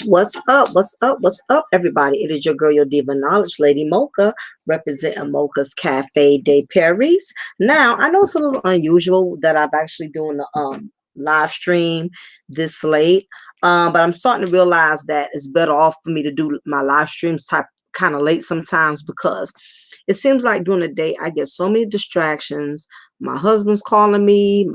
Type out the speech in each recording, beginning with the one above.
What's up? What's up? What's up, everybody? It is your girl, your diva knowledge, Lady Mocha, representing Mocha's Cafe de Paris. Now, I know it's a little unusual that I've actually doing the live stream this late, but I'm starting to realize that it's better off for me to do my live streams type kind of late sometimes because it seems like during the day I get so many distractions. My husband's calling me,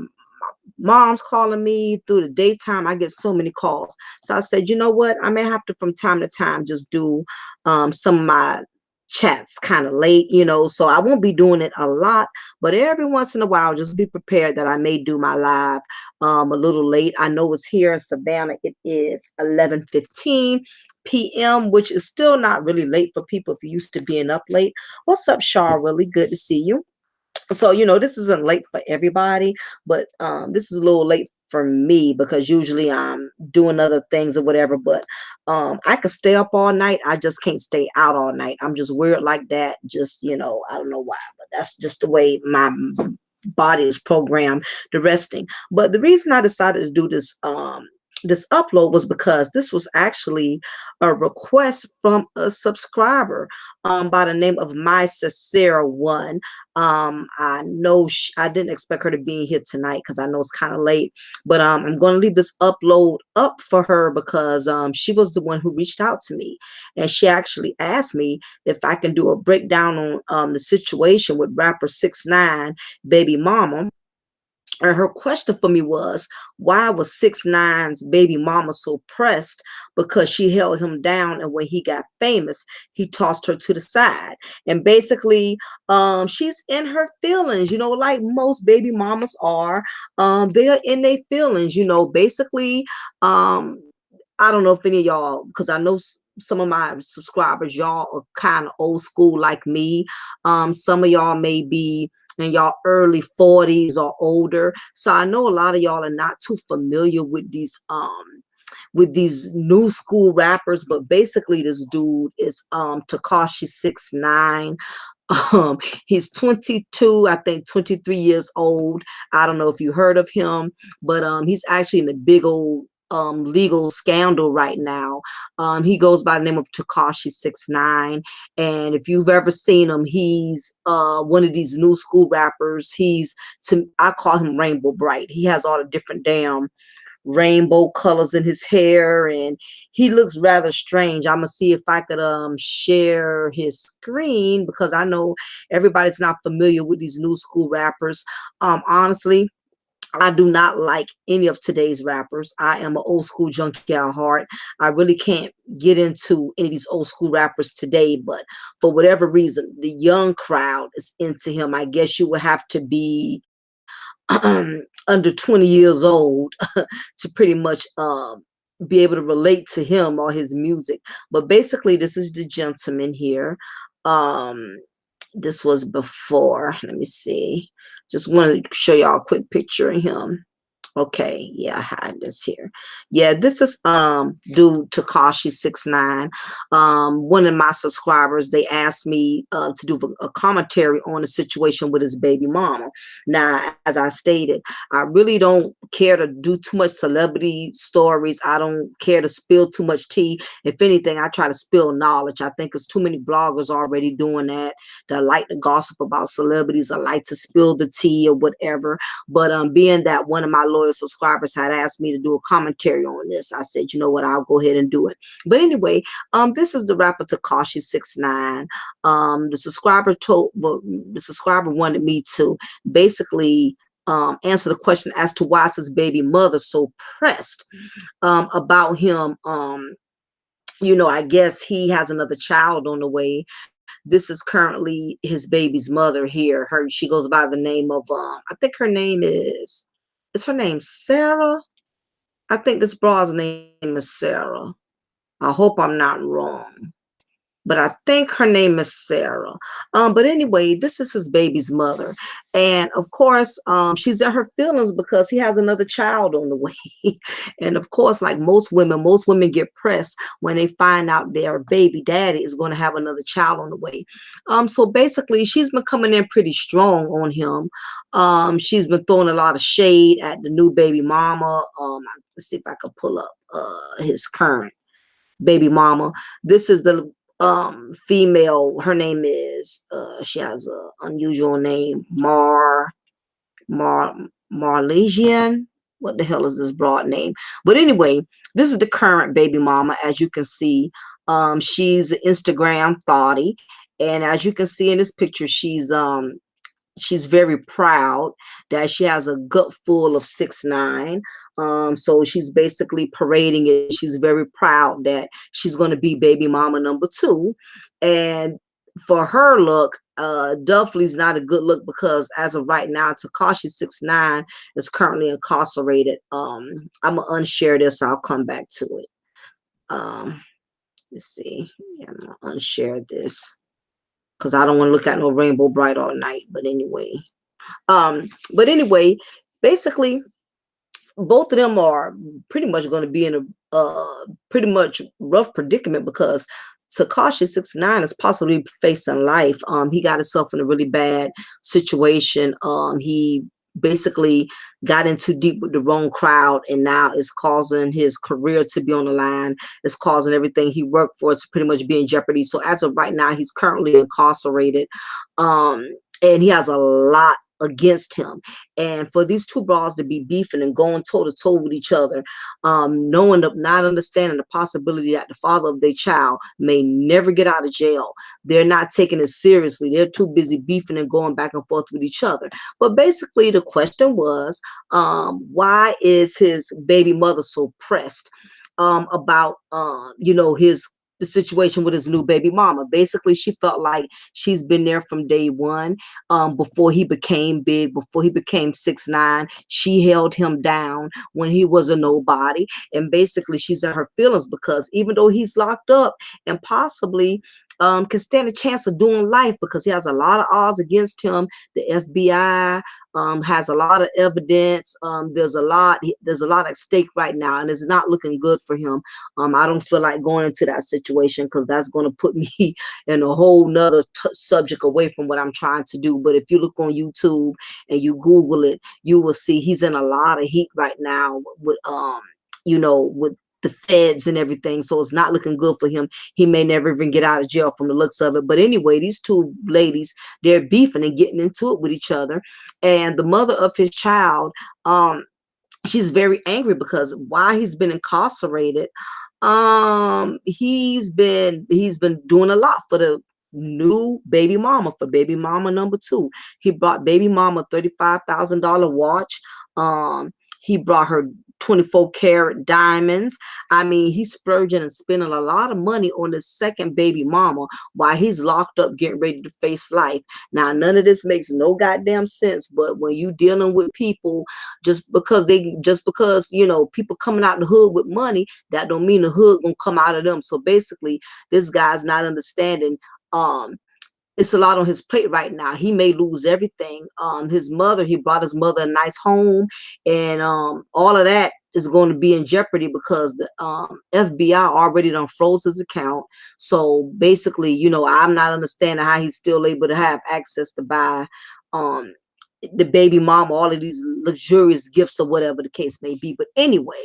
mom's calling me through the daytime. I get so many calls. So I said, you know what? I may have to from time to time just do some of my chats kind of late, so I won't be doing it a lot, but every once in a while, just be prepared that I may do my live a little late. I know it's here in Savannah. It is 11:15 p.m., which is still not really late for people if you're used to being up late. What's up, Shaw? Really good to see you. So, this isn't late for everybody, but this is a little late for me because usually I'm doing other things or whatever, but I could stay up all night. I just can't stay out all night. I'm just weird like that. Just, I don't know why, but that's just the way my body is programmed to resting. But the reason I decided to do this upload was because this was actually a request from a subscriber by the name of My Sincere One. I know I didn't expect her to be here tonight because I know it's kind of late, but I'm going to leave this upload up for her because she was the one who reached out to me, and she actually asked me if I can do a breakdown on the situation with rapper 6ix9ine baby mama. And her question for me was, why was 6ix9ine's baby mama so pressed? Because she held him down, and when he got famous, he tossed her to the side. And basically, she's in her feelings, like most baby mamas are. They're in their feelings, basically. I don't know if any of y'all, because I know some of my subscribers, y'all are kind of old school like me. Some of y'all may be in y'all early 40s or older. So I know a lot of y'all are not too familiar with these new school rappers, but basically this dude is Tekashi 6ix9ine. He's 22, I think 23 years old. I don't know if you heard of him, but he's actually in a big old legal scandal right now. He goes by the name of Tekashi 6ix9ine, and if you've ever seen him, he's one of these new school rappers. I call him Rainbow Bright. He has all the different damn rainbow colors in his hair, and he looks rather strange. I'm gonna see if I could share his screen because I know everybody's not familiar with these new school rappers. Honestly, I do not like any of today's rappers. I am an old school junkie at heart. I really can't get into any of these old school rappers today, but for whatever reason, the young crowd is into him. I guess you would have to be under 20 years old to pretty much be able to relate to him or his music. But basically, this is the gentleman here. This was before. Let me see. Just wanted to show y'all a quick picture of him. Okay, yeah, I had this here. Yeah, this is dude Tekashi 6ix9ine. One of my subscribers, they asked me to do a commentary on the situation with his baby mama. Now, as I stated, I really don't care to do too much celebrity stories. I don't care to spill too much tea. If anything, I try to spill knowledge. I think there's too many bloggers already doing that like to gossip about celebrities or like to spill the tea or whatever. But being that one of my loyal subscribers had asked me to do a commentary on this, I said, you know what, I'll go ahead and do it. But anyway, this is the rapper Tekashi 6ix9ine. The subscriber wanted me to basically answer the question as to why is his baby mother so pressed about him. I guess he has another child on the way. This is currently his baby's mother here. She goes by the name of I think her name is her name Sarah? I think this broad's name is Sarah. I hope I'm not wrong. but I think her name is Sarah. But anyway, this is his baby's mother, and of course, she's in her feelings because he has another child on the way. And of course, like most women get pressed when they find out their baby daddy is going to have another child on the way. So basically, she's been coming in pretty strong on him. She's been throwing a lot of shade at the new baby mama. Let's see if I can pull up his current baby mama. This is the female. Her name is she has a unusual name, Mar Marlesian. What the hell is this broad name? But anyway, this is the current baby mama. As you can see, she's an Instagram thotty, and as you can see in this picture, she's very proud that she has a gut full of 6ix9ine. So she's basically parading it. She's very proud that she's going to be baby mama number two. And for her look, definitely is not a good look because as of right now, Tekashi 6ix9ine is currently incarcerated. I'm gonna unshare this. I'll come back to it. Um, let's see. Yeah, I'm gonna unshare this because I don't want to look at no rainbow bright all night. But anyway, but anyway, basically, both of them are pretty much going to be in a pretty much rough predicament because Tekashi 6ix9ine is possibly facing life. He got himself in a really bad situation. He basically got in too deep with the wrong crowd, and now it's causing his career to be on the line. It's causing everything he worked for to pretty much be in jeopardy. So as of right now, he's currently incarcerated, and he has a lot against him. And for these two bras to be beefing and going toe to toe with each other, not understanding the possibility that the father of their child may never get out of jail. They're not taking it seriously. They're too busy beefing and going back and forth with each other. But basically, the question was, why is his baby mother so pressed about, his the situation with his new baby mama? Basically, she felt like she's been there from day one. Before he became big, before he became 6ix9ine, she held him down when he was a nobody. And basically, she's in her feelings because even though he's locked up and possibly can stand a chance of doing life because he has a lot of odds against him. The FBI has a lot of evidence. There's a lot at stake right now, and it's not looking good for him. I don't feel like going into that situation because that's going to put me in a whole nother subject away from what I'm trying to do. But if you look on YouTube and you Google it, you will see he's in a lot of heat right now with the feds and everything. So it's not looking good for him. He may never even get out of jail from the looks of it. But anyway, these two ladies, they're beefing and getting into it with each other. And the mother of his child, she's very angry because while he's been incarcerated, he's been doing a lot for the new baby mama, for baby mama number two. He bought baby mama $35,000 watch. He brought her 24-karat diamonds. I mean, he's splurging and spending a lot of money on his second baby mama while he's locked up getting ready to face life. Now, none of this makes no goddamn sense, but when you dealing with people, just because people coming out the hood with money, that don't mean the hood gonna come out of them. So basically, this guy's not understanding. It's a lot on his plate right now. He may lose everything. He brought his mother a nice home, and all of that is going to be in jeopardy because the FBI already done froze his account. So basically, I'm not understanding how he's still able to have access to buy um the baby mama all of these luxurious gifts or whatever the case may be. But anyway,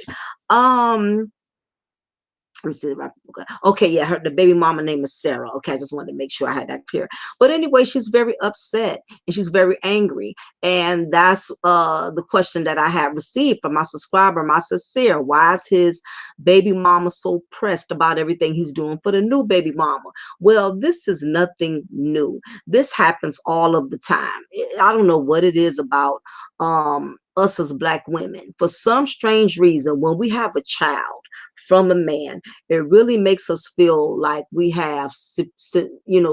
um let me see. Okay, yeah, the baby mama name is Sarah. Okay, I just wanted to make sure I had that clear. But anyway, she's very upset and she's very angry. And that's the question that I have received from my subscriber, my sincere. Why is his baby mama so pressed about everything he's doing for the new baby mama? Well, this is nothing new. This happens all of the time. I don't know what it is about us as Black women. For some strange reason, when we have a child from a man, it really makes us feel like we have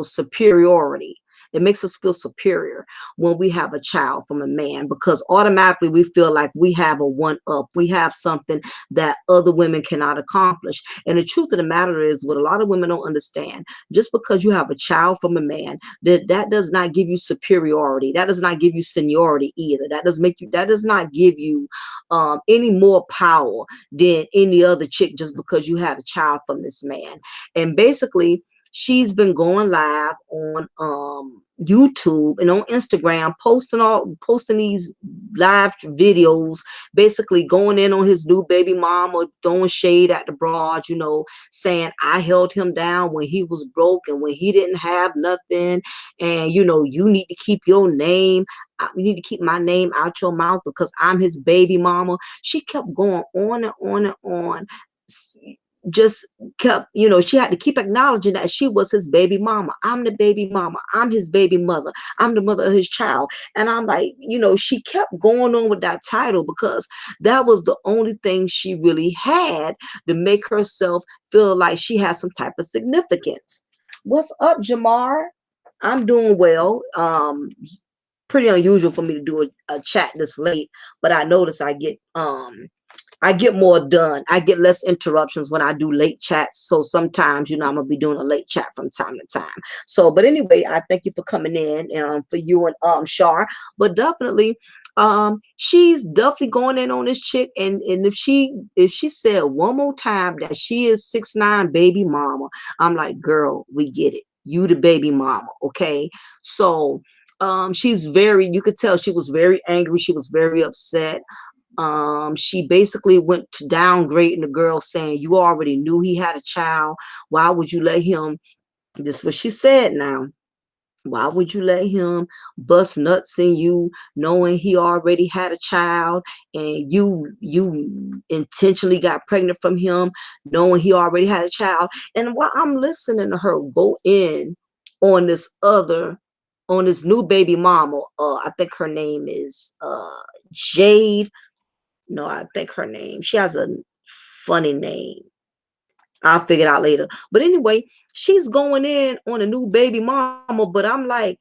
superiority. It makes us feel superior when we have a child from a man, because automatically we feel like we have a one up. We have something that other women cannot accomplish. And the truth of the matter is, what a lot of women don't understand, just because you have a child from a man, that does not give you superiority. That does not give you seniority either. That does not give you any more power than any other chick just because you had a child from this man. And basically, she's been going live on YouTube and on Instagram, posting these live videos, basically going in on his new baby mom or throwing shade at the broad, saying I held him down when he was broke and when he didn't have nothing. And you need to keep your name. You need to keep my name out your mouth because I'm his baby mama. She kept going on and on and on. Just kept, she had to keep acknowledging that she was his baby mama. I'm the baby mama. I'm his baby mother. I'm the mother of his child. And I'm like, she kept going on with that title because that was the only thing she really had to make herself feel like she had some type of significance. What's up, Jamar? I'm doing well. Pretty unusual for me to do a chat this late, but I notice I get more done. I get less interruptions when I do late chats. So sometimes, I'm gonna be doing a late chat from time to time. So, but anyway, I thank you for coming in, for you and Shar. But definitely, she's definitely going in on this chick. And if she said one more time that she is 6ix9ine baby mama, I'm like, girl, we get it. You the baby mama, okay? So you could tell she was very angry. She was very upset. She basically went to downgrading the girl, saying, you already knew he had a child. Why would you let him? This is what she said now. Why would you let him bust nuts in you knowing he already had a child, and you intentionally got pregnant from him knowing he already had a child? And while I'm listening to her go in on this new baby mama, I think her name is Jade. No, I think her name. She has a funny name. I'll figure it out later. But anyway, she's going in on a new baby mama, but I'm like,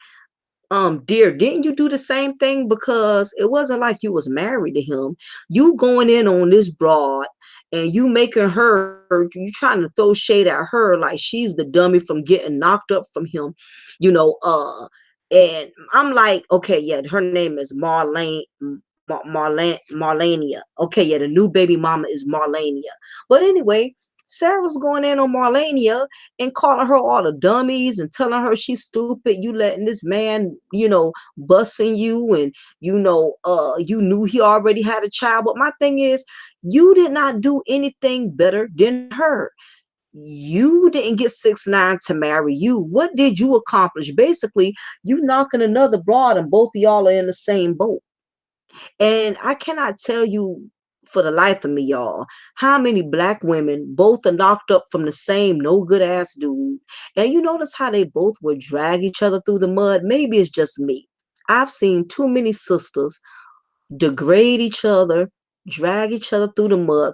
dear, didn't you do the same thing? Because it wasn't like you was married to him. You going in on this broad and you making you trying to throw shade at her like she's the dummy from getting knocked up from him, you know, uh, and I'm like, okay, yeah, her name is Marlania. Okay, yeah, the new baby mama is Marlania. But anyway, Sarah was going in on Marlania and calling her all the dummies and telling her she's stupid. You letting this man, busting you, and you knew he already had a child. But my thing is, you did not do anything better than her. You didn't get 6ix9ine to marry you. What did you accomplish? Basically, you knocking another broad, and both of y'all are in the same boat. And I cannot tell you for the life of me, y'all, how many black women both are knocked up from the same no good ass dude. And you notice how they both would drag each other through the mud? Maybe it's just me. I've seen too many sisters degrade each other, drag each other through the mud,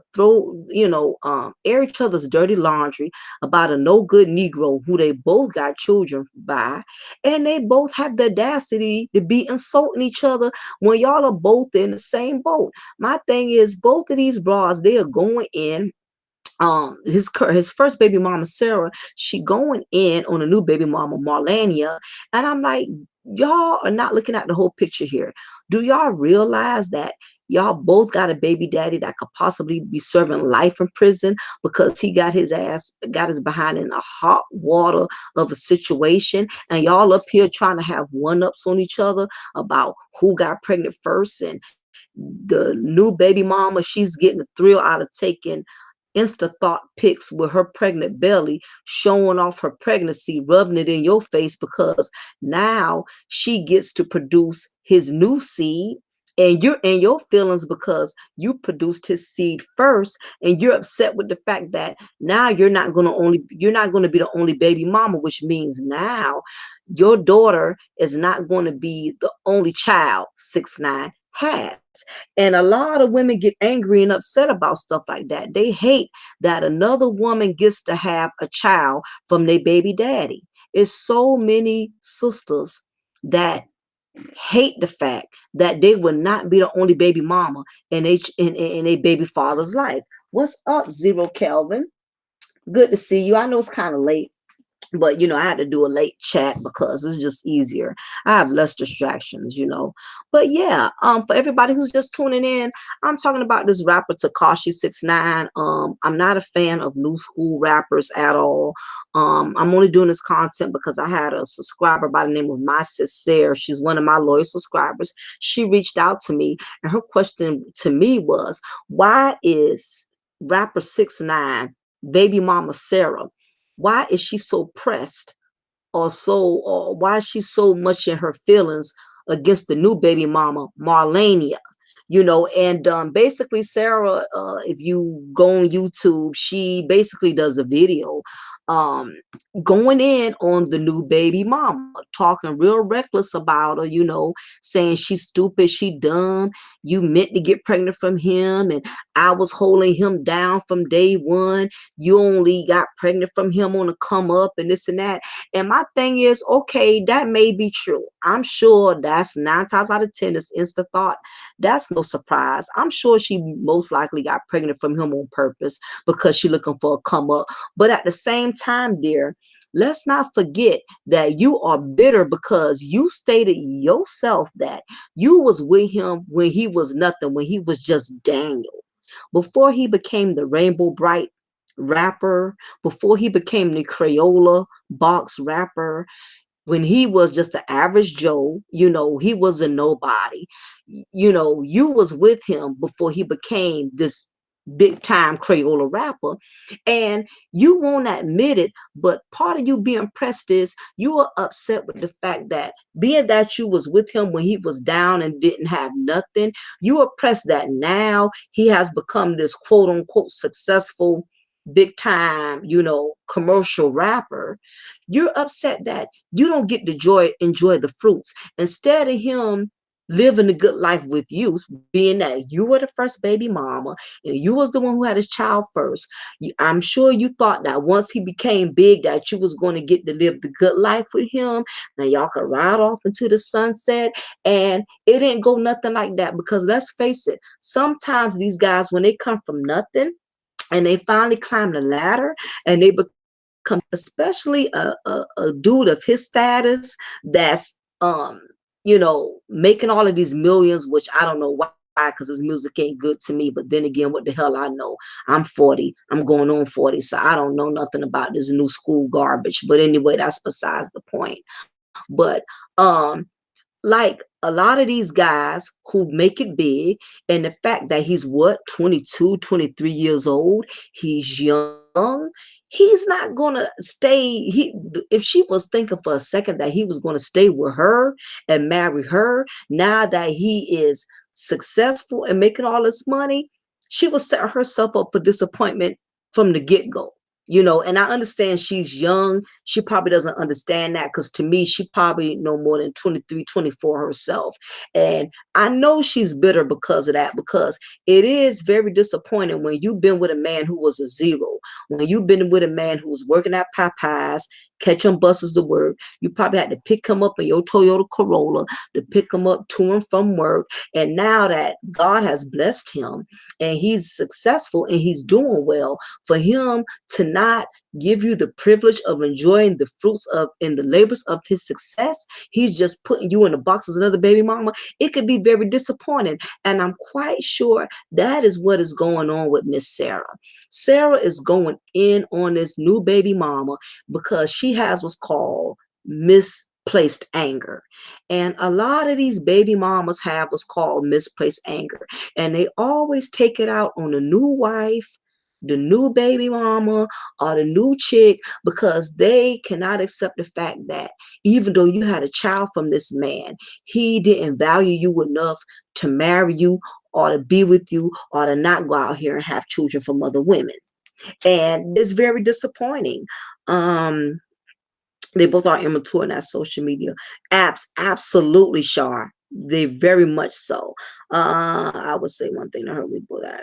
air each other's dirty laundry about a no good Negro who they both got children by, and they both have the audacity to be insulting each other when y'all are both in the same boat. My thing is, both of these bras, they are going in. His first baby mama Sarah, she going in on a new baby mama Marlania, and I'm like, y'all are not looking at the whole picture here. Do y'all realize that y'all both got a baby daddy that could possibly be serving life in prison because he got his behind in a hot water of a situation, and y'all up here trying to have one-ups on each other about who got pregnant first? And the new baby mama, she's getting a thrill out of taking Insta thought pics with her pregnant belly, showing off her pregnancy, rubbing it in your face because now she gets to produce his new seed. And you're in your feelings because you produced his seed first, and you're upset with the fact that now you're not going to be the only baby mama, which means now your daughter is not going to be the only child 6ix9ine has. And a lot of women get angry and upset about stuff like that. They hate that another woman gets to have a child from their baby daddy. It's so many sisters that hate the fact that they would not be the only baby mama in a baby father's life. What's up, Zero Kelvin? Good to see you. I know it's kind of late, but I had to do a late chat because it's just easier. I have less distractions. But yeah, for everybody who's just tuning in, I'm talking about this rapper Tekashi 6ix9ine. I'm not a fan of new school rappers at all. I'm only doing this content because I had a subscriber by the name of My Sis Sarah. She's one of my loyal subscribers. She reached out to me, and her question to me was, why is rapper 6ix9ine baby mama Sarah, why is she so pressed, or why is she so much in her feelings against the new baby mama Marlania? And basically Sarah, if you go on YouTube, she basically does a video um going in on the new baby mama, talking real reckless about her, saying she's stupid, she dumb, you meant to get pregnant from him, and I was holding him down from day one, you only got pregnant from him on a come up, and this and that. And my thing is, okay, that may be true. I'm sure that's 9 times out of 10 is instant thought. That's no surprise. I'm sure she most likely got pregnant from him on purpose because she looking for a come up. But at the same time, dear, let's not forget that you are bitter because you stated yourself that you was with him when he was nothing, when he was just Daniel. Before he became the Rainbow Bright rapper, before he became the Crayola box rapper, when he was just an average Joe, he was a nobody. You was with him before he became this big time Crayola rapper. And you won't admit it, but part of you being pressed is you are upset with the fact that being that you was with him when he was down and didn't have nothing, you are pressed that now he has become this quote unquote successful big time, commercial rapper. You're upset that you don't get to enjoy the fruits. Instead of him living a good life with you, being that you were the first baby mama and you was the one who had his child first. I'm sure you thought that once he became big that you was going to get to live the good life with him and y'all could ride off into the sunset. And it didn't go nothing like that, because let's face it, sometimes these guys, when they come from nothing and they finally climb the ladder and they become, especially a dude of his status that's making all of these millions, which I don't know why, because his music ain't good to me. But then again, what the hell I know? I'm 40. I'm going on 40. So I don't know nothing about this new school garbage. But anyway, that's besides the point. But like a lot of these guys who make it big, and the fact that he's what, 22, 23 years old, he's young, he's not gonna stay. If she was thinking for a second that he was going to stay with her and marry her, now that he is successful and making all this money, she will set herself up for disappointment from the get-go. And I understand she's young. She probably doesn't understand that, because to me, she probably no more than 23, 24 herself. And I know she's bitter because of that, because it is very disappointing when you've been with a man who was a zero, when you've been with a man who was working at Popeyes, catching buses to work. You probably had to pick him up in your Toyota Corolla to pick him up to and from work. And now that God has blessed him and he's successful and he's doing well, for him to not give you the privilege of enjoying the fruits of and the labors of his success, he's just putting you in a box as another baby mama. It could be very disappointing. And I'm quite sure that is what is going on with Miss Sarah. Sarah is going in on this new baby mama because she has what's called misplaced anger. And a lot of these baby mamas have what's called misplaced anger. And they always take it out on the new wife, the new baby mama, or the new chick, because they cannot accept the fact that even though you had a child from this man, he didn't value you enough to marry you or to be with you or to not go out here and have children from other women. And it's very disappointing. They both are immature in that social media apps. Absolutely, Shar. They very much so. I would say one thing to her: we both out.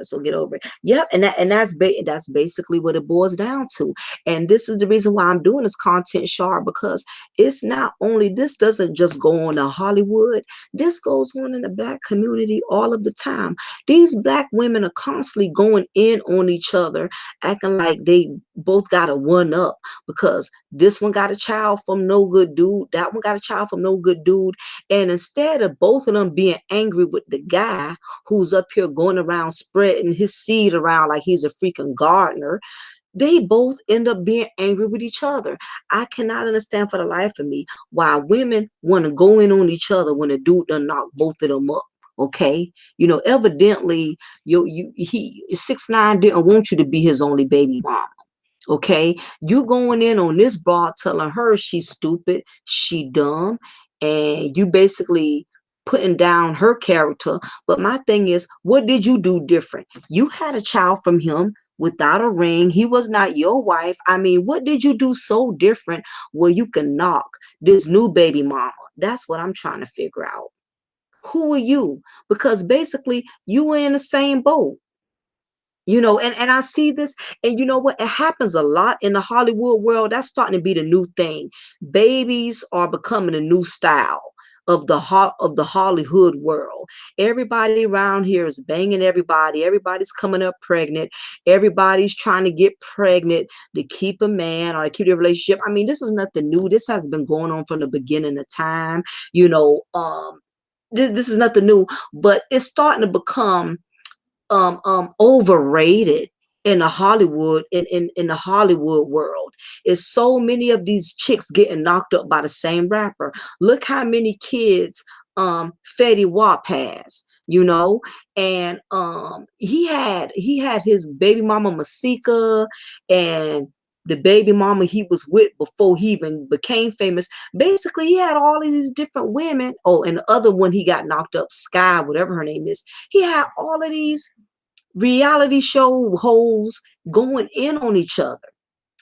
So get over it. Yep, and that's basically what it boils down to. And this is the reason why I'm doing this content, Sharp, because it's not only this doesn't just go on in Hollywood. This goes on in the black community all of the time. These black women are constantly going in on each other, acting like they both got a one up because this one got a child from no good dude, that one got a child from no good dude. And instead of both of them being angry with the guy who's up here going around spreading his seed around like he's a freaking gardener, they both end up being angry with each other. I cannot understand for the life of me why women want to go in on each other when a dude done knock both of them up. Okay, evidently, he 6ix9ine didn't want you to be his only baby mom. Okay, you going in on this broad telling her she's stupid, she dumb, and you basically putting down her character. But my thing is, what did you do different? You had a child from him without a ring. He was not your wife. I mean, what did you do so different where you can knock this new baby mama? That's what I'm trying to figure out. Who are you? Because basically you were in the same boat. And I see this, and you know what? It happens a lot in the Hollywood world. That's starting to be the new thing. Babies are becoming a new style of the Hollywood world. Everybody around here is banging everybody. Everybody's coming up pregnant. Everybody's trying to get pregnant to keep a man or to keep a relationship. I mean, this is nothing new. This has been going on from the beginning of time. This is nothing new, but it's starting to become overrated in the Hollywood in the Hollywood world. Is so many of these chicks getting knocked up by the same rapper. Look how many kids Fetty Wap has, and he had his baby mama Masika and the baby mama he was with before he even became famous. Basically, he had all of these different women. Oh, and the other one he got knocked up, Sky, whatever her name is. He had all of these reality show hoes going in on each other.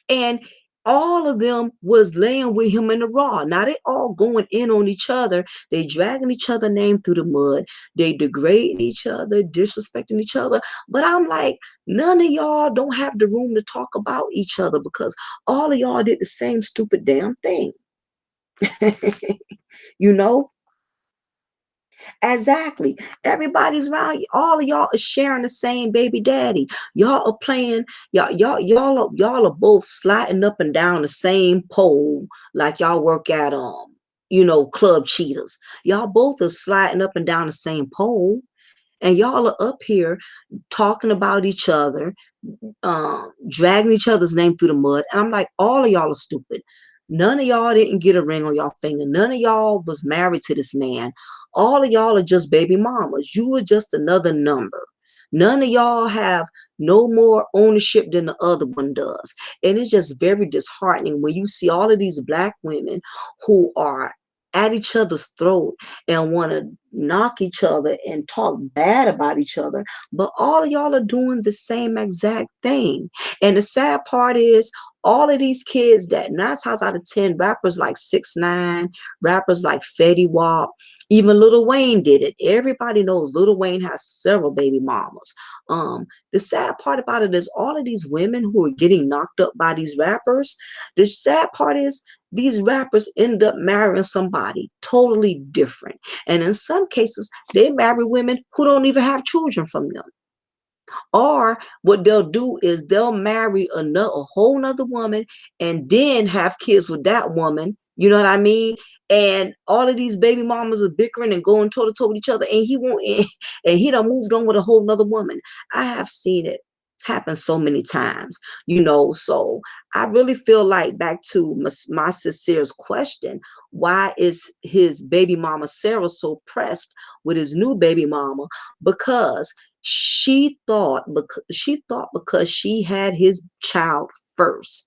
And all of them was laying with him in the raw. Now they all going in on each other. They dragging each other name through the mud. They degrading each other, disrespecting each other. But I'm like, none of y'all don't have the room to talk about each other because all of y'all did the same stupid damn thing. you know? Exactly. Everybody's around. All of y'all are sharing the same baby daddy. Y'all are playing. Y'all are both sliding up and down the same pole like y'all work at Club Cheetahs. Y'all both are sliding up and down the same pole, and y'all are up here talking about each other, dragging each other's name through the mud. And I'm like, all of y'all are stupid. None of y'all didn't get a ring on y'all finger. None of y'all was married to this man. All of y'all are just baby mamas. You are just another number. None of y'all have no more ownership than the other one does. And it's just very disheartening when you see all of these black women who are at each other's throat and want to knock each other and talk bad about each other, but all of y'all are doing the same exact thing. And the sad part is all of these kids that 9 times out of 10, rappers like 6ix9ine, rappers like Fetty Wap, even Lil Wayne did it. Everybody knows Lil Wayne has several baby mamas. The sad part about it is all of these women who are getting knocked up by these rappers, the sad part is these rappers end up marrying somebody totally different. And in some cases, they marry women who don't even have children from them. Or what they'll do is they'll marry a whole nother woman and then have kids with that woman. You know what I mean? And all of these baby mamas are bickering and going toe to toe with each other, and he won't. And he done moved on with a whole nother woman. I have seen it happen so many times. So I really feel like, back to my sincerest question, why is his baby mama Sarah so pressed with his new baby mama? Because she thought because she had his child first,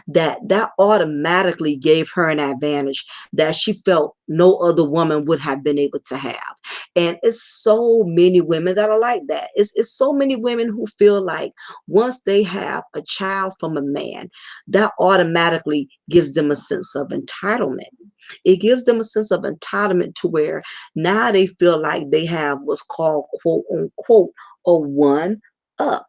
that automatically gave her an advantage that she felt no other woman would have been able to have. And it's so many women that are like that. It's so many women who feel like once they have a child from a man, that automatically gives them a sense of entitlement. It gives them a sense of entitlement to where now they feel like they have what's called quote unquote a one up.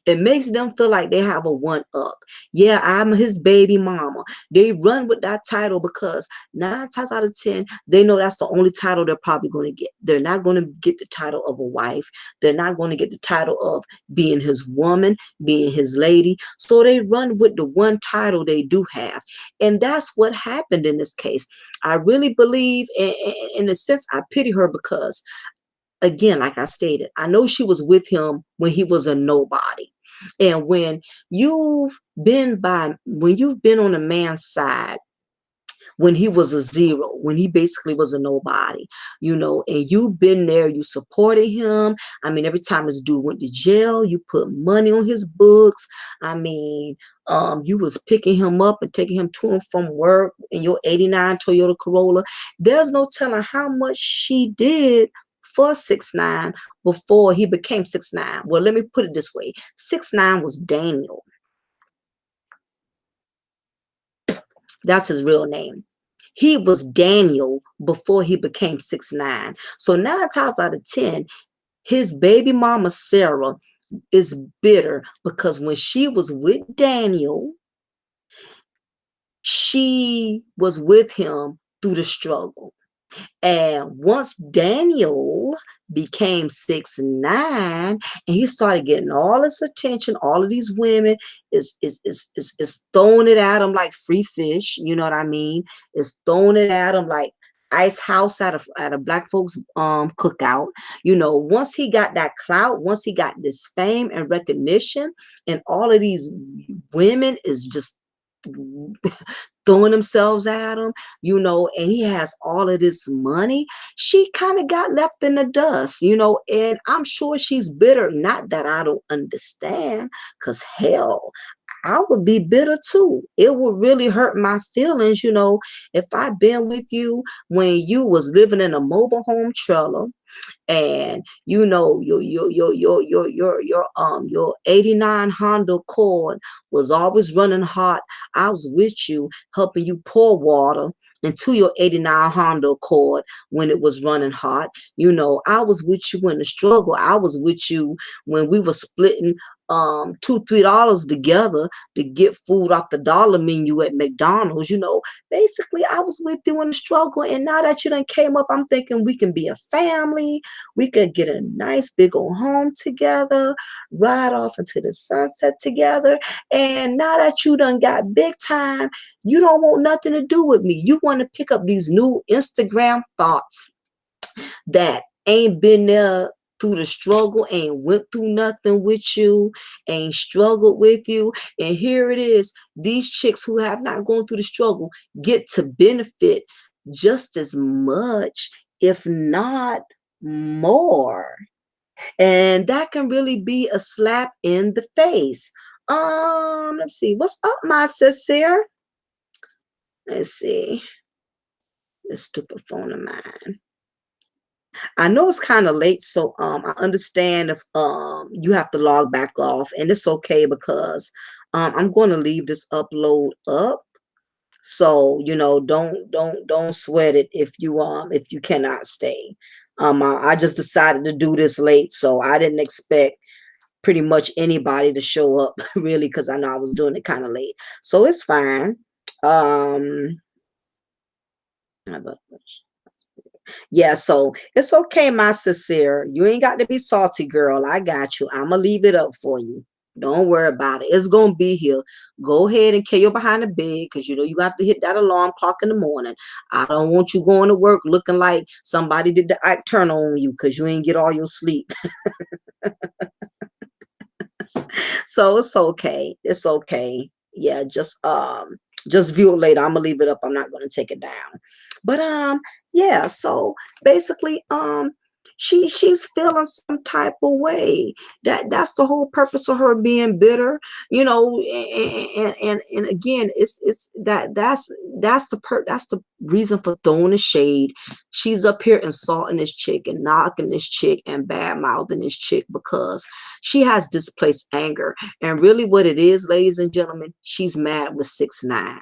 It makes them feel like they have a one up. Yeah, I'm his baby mama. They run with that title because 9 times out of 10, they know that's the only title they're probably going to get. They're not going to get the title of a wife. They're not going to get the title of being his woman, being his lady. So they run with the one title they do have. And that's what happened in this case. I really believe, in a sense, I pity her because again, like I stated, I know she was with him when he was a nobody. And when you've been on a man's side, when he was a zero, when he basically was a nobody, and you've been there, you supported him. I mean, every time this dude went to jail, you put money on his books. I mean, you was picking him up and taking him to and from work in your 89 Toyota Corolla. There's no telling how much she did for 6ix9ine before he became 6ix9ine. Well, let me put it this way. 6ix9ine was Daniel. That's his real name. He was Daniel before he became 6ix9ine. So 9 times out of 10, his baby mama Sarah is bitter because when she was with Daniel, she was with him through the struggle. And once Daniel became 6ix9ine and he started getting all this attention, all of these women is throwing it at him like free fish, you know what I mean? Is throwing it at him like ice house at a black folks cookout. Once he got that clout, once he got this fame and recognition, and all of these women is just throwing themselves at him, and he has all of this money, she kind of got left in the dust, and I'm sure she's bitter. Not that I don't understand, because hell, I would be bitter too. It would really hurt my feelings, if I've been with you when you was living in a mobile home trailer, and your 89 Honda Accord was always running hot. I was with you helping you pour water into your 89 Honda Accord when it was running hot. I was with you in the struggle. I was with you when we were splitting $2-3 together to get food off the dollar menu at McDonald's. Basically I was with you in the struggle, and now that you done came up, I'm thinking we can be a family. We could get a nice big old home together, ride off into the sunset together. And now that you done got big time, you don't want nothing to do with me. You want to pick up these new Instagram thoughts that ain't been there through the struggle, ain't went through nothing with you, ain't struggled with you. And here it is, these chicks who have not gone through the struggle get to benefit just as much, if not more. And that can really be a slap in the face. Let's see, what's up, my sister? Let's see, this stupid phone of mine. I know it's kind of late, so I understand if you have to log back off, and it's okay because I'm going to leave this upload up. So don't sweat it if you cannot stay. I just decided to do this late, so I didn't expect pretty much anybody to show up really, because I know I was doing it kind of late, so it's fine. Um, Yeah, so it's okay, my sincere. You ain't got to be salty, girl. I got you. I'm gonna leave it up for you. Don't worry about it. It's gonna be here. Go ahead and kill your behind the bed, because you have to hit that alarm clock in the morning. I don't want you going to work looking like somebody did the Ike Turner on you because you ain't get all your sleep. So it's okay. It's okay. Yeah, just view it later. I'm gonna leave it up. I'm not gonna take it down. But yeah, so basically, she's feeling some type of way. That's the whole purpose of her being bitter, you know. And again, it's that's the reason for throwing the shade. She's up here insulting this chick and knocking this chick and bad mouthing this chick because she has displaced anger. And really what it is, ladies and gentlemen, she's mad with 6ix9ine.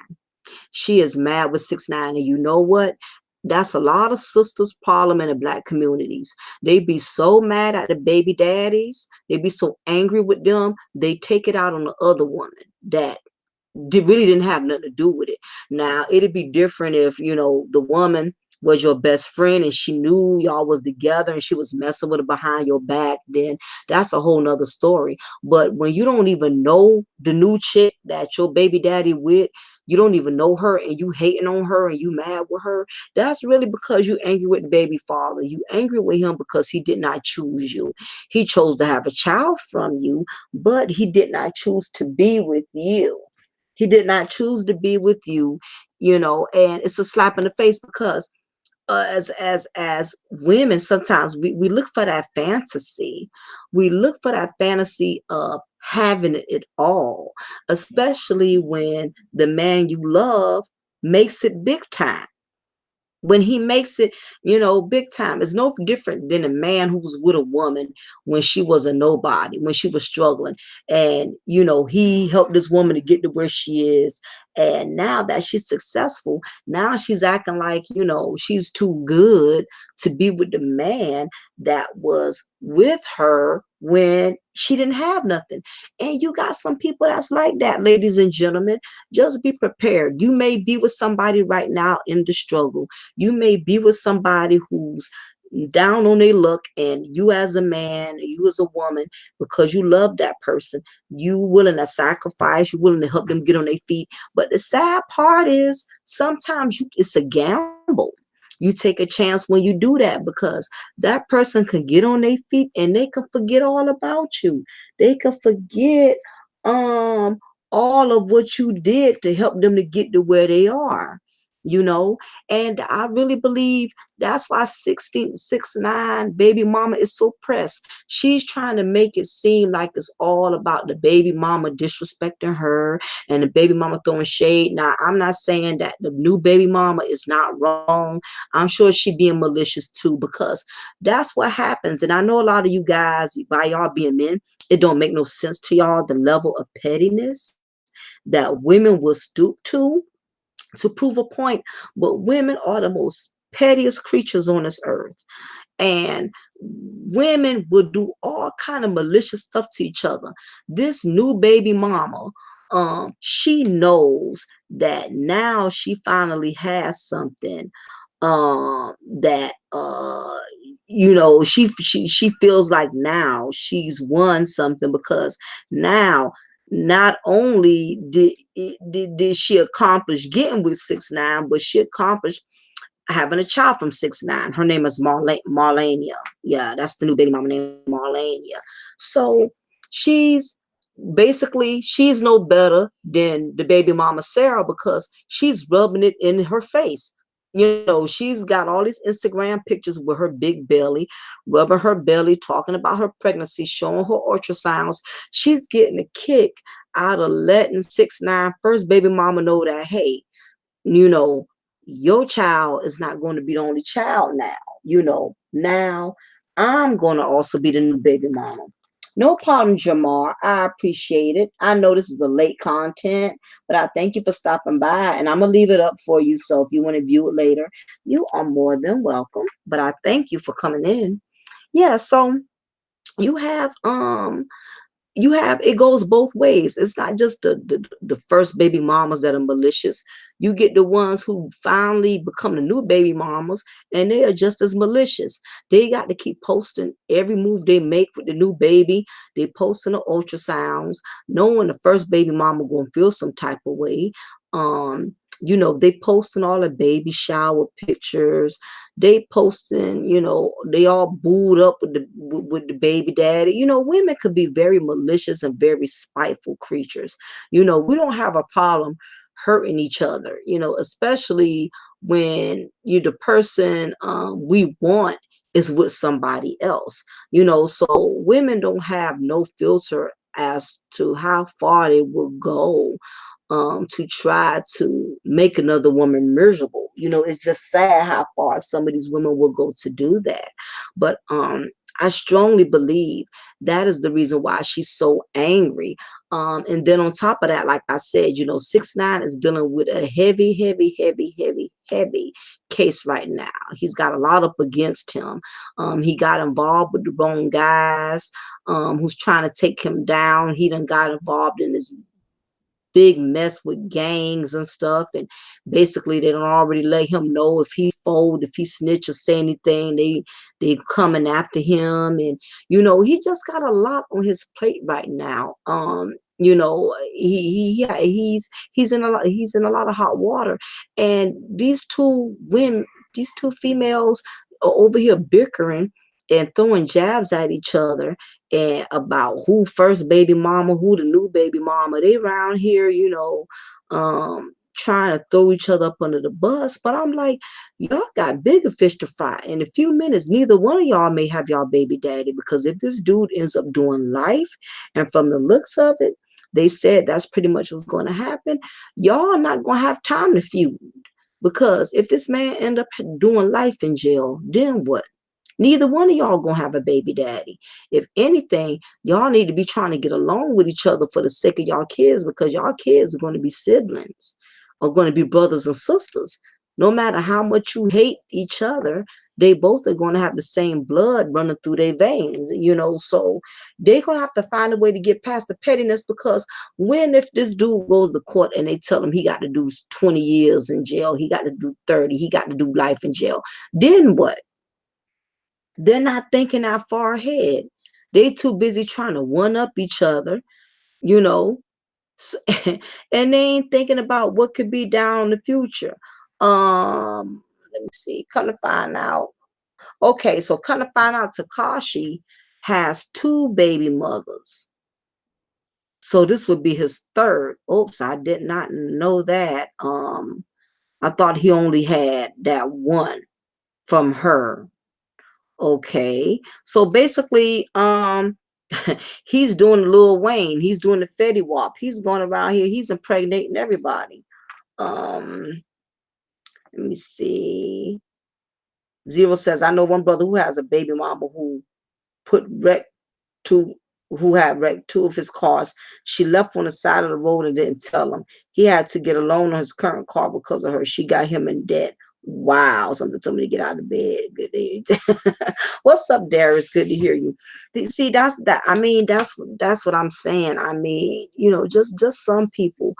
She is mad with 6ix9ine. And you know what? That's a lot of sisters' problem in the black communities. They be so mad at the baby daddies. They be so angry with them. They take it out on the other woman that really didn't have nothing to do with it. Now, it'd be different if, you know, the woman was your best friend and she knew y'all was together and she was messing with her behind your back, then that's a whole nother story. But when you don't even know the new chick that your baby daddy with, you don't even know her and you hating on her and you mad with her, that's really because you angry with the baby father. You angry with him because he did not choose you. He chose to have a child from you, but he did not choose to be with you. He did not choose to be with you, you know. And it's a slap in the face because as women, sometimes we look for that fantasy. We look for that fantasy of having it all, especially when the man you love makes it big time. When he makes it, you know, big time. It's no different than a man who was with a woman when she was a nobody, when she was struggling. And, you know, he helped this woman to get to where she is. And now that she's successful, now she's acting like, you know, she's too good to be with the man that was with her when she didn't have nothing. And you got some people that's like that, ladies and gentlemen. Just be prepared. You may be with somebody right now in the struggle. You may be with somebody who's down on their luck, and you as a man, you as a woman, because you love that person, you willing to sacrifice, you willing to help them get on their feet. But the sad part is sometimes it's a gamble. You take a chance when you do that because that person can get on their feet and they can forget all about you. They can forget um all of what you did to help them to get to where they are, you know. And I really believe that's why 6ix9ine baby mama is so pressed. She's trying to make it seem like it's all about the baby mama disrespecting her and the baby mama throwing shade. Now, I'm not saying that the new baby mama is not wrong. I'm sure she being malicious too, because that's what happens. And I know a lot of you guys, by y'all being men, it don't make no sense to y'all the level of pettiness that women will stoop to prove a point. But women are the most pettiest creatures on this earth. And women will do all kind of malicious stuff to each other. This new baby mama, she knows that now she finally has something that you know, she feels like now she's won something, because now not only did she accomplish getting with 6ix9ine, but she accomplished having a child from 6ix9ine. Her name is Marlania. Yeah, that's the new baby mama name, Marlania. So she's she's no better than the baby mama Sarah, because she's rubbing it in her face. You know, she's got all these Instagram pictures with her big belly, rubbing her belly, talking about her pregnancy, showing her ultrasounds. She's getting a kick out of letting 6ix9ine first baby mama know that, hey, you know, your child is not going to be the only child now. You know, now I'm going to also be the new baby mama. No problem, Jamar. I appreciate it. I know this is a late content, but I thank you for stopping by, and I'm going to leave it up for you. So if you want to view it later, you are more than welcome. But I thank you for coming in. Yeah, so you have it goes both ways. It's not just the first baby mamas that are malicious. You get the ones who finally become the new baby mamas, and they are just as malicious. They got to keep posting every move they make with the new baby. They posting the ultrasounds, knowing the first baby mama gonna feel some type of way. You know, they posting all the baby shower pictures. They posting, you know, they all booed up with the baby daddy. You know, women could be very malicious and very spiteful creatures. You know, we don't have a problem hurting each other, you know, especially when you the person we want is with somebody else. So women don't have no filter as to how far they will go to try to make another woman miserable. It's just sad how far some of these women will go to do that. But I strongly believe that is the reason why she's so angry. And then on top of that, like I said, 6ix9ine is dealing with a heavy, heavy, heavy, heavy, heavy case right now. He's got a lot up against him. He got involved with the wrong guys who's trying to take him down. He done got involved in this big mess with gangs and stuff, and basically they don't already let him know if he fold, if he snitch or say anything, they coming after him. And he just got a lot on his plate right now. He's in a lot of hot water, and these two females are over here bickering and throwing jabs at each other and about who first baby mama, who the new baby mama. They around here, trying to throw each other up under the bus. But I'm like, y'all got bigger fish to fry. In a few minutes, neither one of y'all may have y'all baby daddy, because if this dude ends up doing life, and from the looks of it, they said that's pretty much what's going to happen. Y'all not going to have time to feud, because if this man end up doing life in jail, then what? Neither one of y'all gonna have a baby daddy. If anything, y'all need to be trying to get along with each other for the sake of y'all kids, because y'all kids are going to be siblings, are going to be brothers and sisters. No matter how much you hate each other, they both are going to have the same blood running through their veins, so they're going to have to find a way to get past the pettiness. Because if this dude goes to court and they tell him he got to do 20 years in jail, he got to do 30, he got to do life in jail, then what? They're not thinking that far ahead. They too busy trying to one up each other, you know, and they ain't thinking about what could be down in the future. Let me see. Come to find out. Okay, so come to find out, Tekashi has two baby mothers. So this would be his third. Oops, I did not know that. I thought he only had that one from her. Okay. So basically, he's doing Lil Wayne. He's doing the Fetty Wap. He's going around here. He's impregnating everybody. Let me see. Zero says, I know one brother who has a baby mama who put wreck to who had wrecked two of his cars. She left on the side of the road and didn't tell him. He had to get a loan on his current car because of her. She got him in debt. Wow, something told me to get out of bed. Good day. What's up, Darius? Good to hear you. See, that's that. I mean, that's what I'm saying. I mean, just some people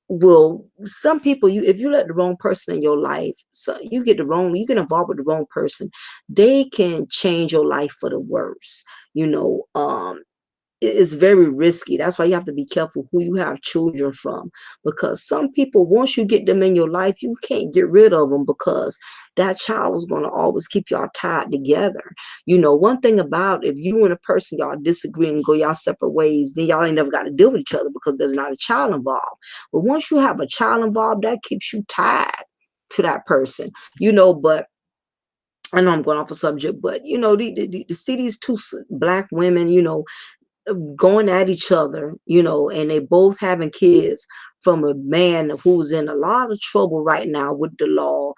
if you let the wrong person in your life, so you get involved with the wrong person, they can change your life for the worse. It's very risky. That's why you have to be careful who you have children from, because some people, once you get them in your life, you can't get rid of them, because that child is going to always keep y'all tied together. One thing about, if you and a person, y'all disagree and go y'all separate ways, then y'all ain't never got to deal with each other, because there's not a child involved. But once you have a child involved, that keeps you tied to that person. But I know I'm going off a subject, but to see these two black women, going at each other, and they both having kids from a man who's in a lot of trouble right now with the law.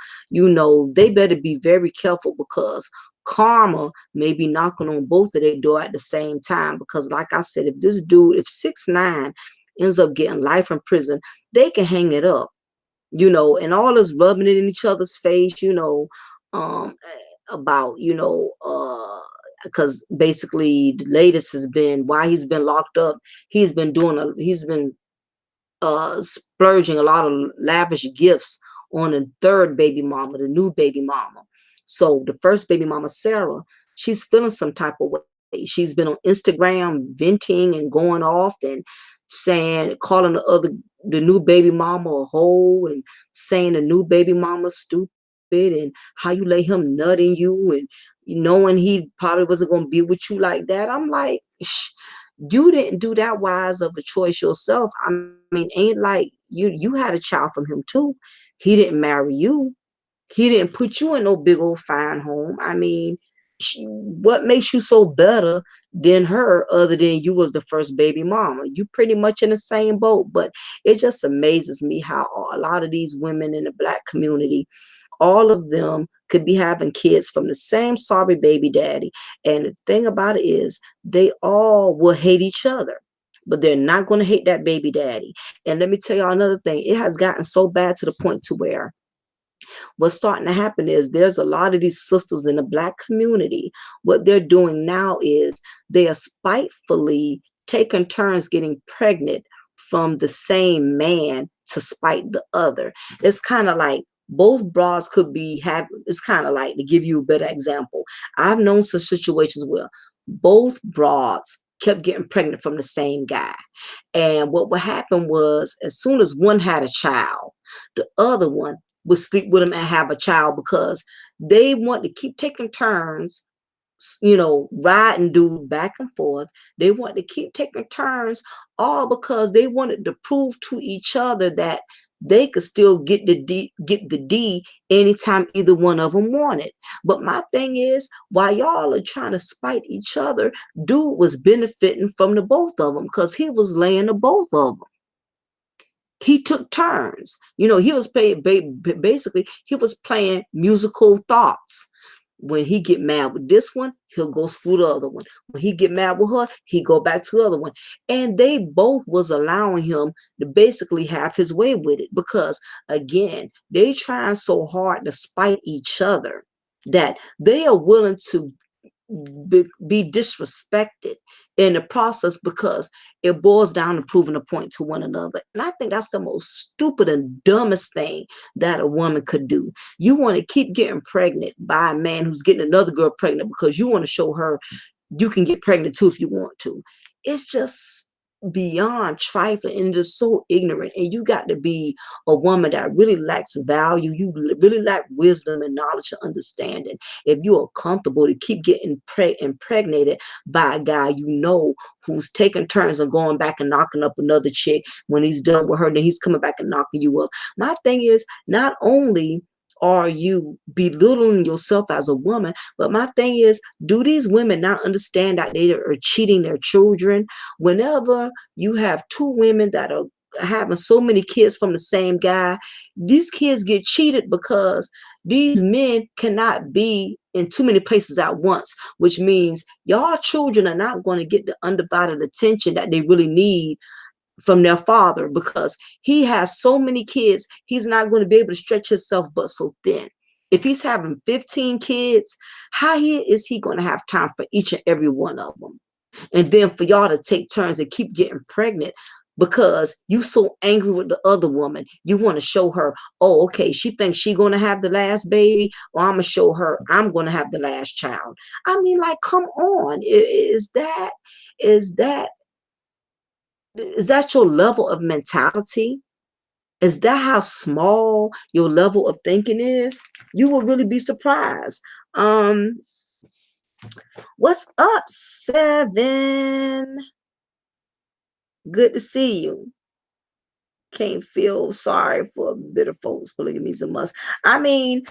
They better be very careful, because karma may be knocking on both of their door at the same time. Because like I said, if 6ix9ine ends up getting life in prison, they can hang it up, and all this rubbing it in each other's face, um, about, because basically the latest has been, why he's been locked up. He's been splurging a lot of lavish gifts on a third baby mama, the new baby mama. So the first baby mama, Sarah, she's feeling some type of way. She's been on Instagram venting and going off and calling the new baby mama a hoe, and saying the new baby mama stupid, and how you let him nut in you, and knowing he probably wasn't going to be with you like that. I'm like, you didn't do that wise of a choice yourself. I mean, ain't like you had a child from him too. He didn't marry you. He didn't put you in no big old fine home. I mean, what makes you so better than her other than you was the first baby mama? You pretty much in the same boat. But it just amazes me how a lot of these women in the black community, all of them could be having kids from the same sorry baby daddy. And the thing about it is they all will hate each other, but they're not going to hate that baby daddy. And let me tell y'all another thing. It has gotten so bad to the point to where what's starting to happen is there's a lot of these sisters in the black community. What they're doing now is they are spitefully taking turns getting pregnant from the same man to spite the other. It's kind of like both bras could be have. It's kind of like, to give you a better example, I've known some situations where both bras kept getting pregnant from the same guy. And what would happen was, as soon as one had a child, the other one would sleep with him and have a child, because they want to keep taking turns, riding dude back and forth. They want to keep taking turns, all because they wanted to prove to each other that they could still get the D anytime either one of them wanted. But my thing is, while y'all are trying to spite each other, dude was benefiting from the both of them because he was laying the both of them. He took turns. He was basically he was playing musical thoughts. When he get mad with this one, he'll go screw the other one. When he get mad with her, he go back to the other one. And they both was allowing him to basically have his way with it, because again, they trying so hard to spite each other that they are willing to be disrespected in the process, because it boils down to proving a point to one another. And I think that's the most stupid and dumbest thing that a woman could do. You want to keep getting pregnant by a man who's getting another girl pregnant because you want to show her you can get pregnant too if you want to. It's just beyond trifling, and just so ignorant. And you got to be a woman that really lacks value. You really lack wisdom and knowledge and understanding if you are comfortable to keep getting impregnated by a guy who's taking turns and going back and knocking up another chick. When he's done with her, then he's coming back and knocking you up. My thing is, not only are you belittling yourself as a woman, but my thing is, do these women not understand that they are cheating their children? Whenever you have two women that are having so many kids from the same guy, these kids get cheated because these men cannot be in too many places at once, which means y'all children are not going to get the undivided attention that they really need from their father, because he has so many kids, he's not going to be able to stretch himself but so thin. If he's having 15 kids, is he going to have time for each and every one of them? And then for y'all to take turns and keep getting pregnant because you so angry with the other woman, you want to show her, oh, okay, she thinks she going to have the last baby, or I'm going to show her I'm going to have the last child. I mean, like, come on. Is that is that your level of mentality? Is that how small your level of thinking is? You will really be surprised. Um, what's up, Seven? Good to see you. Can't feel sorry for bitter folks. Polygamy is a must. I mean,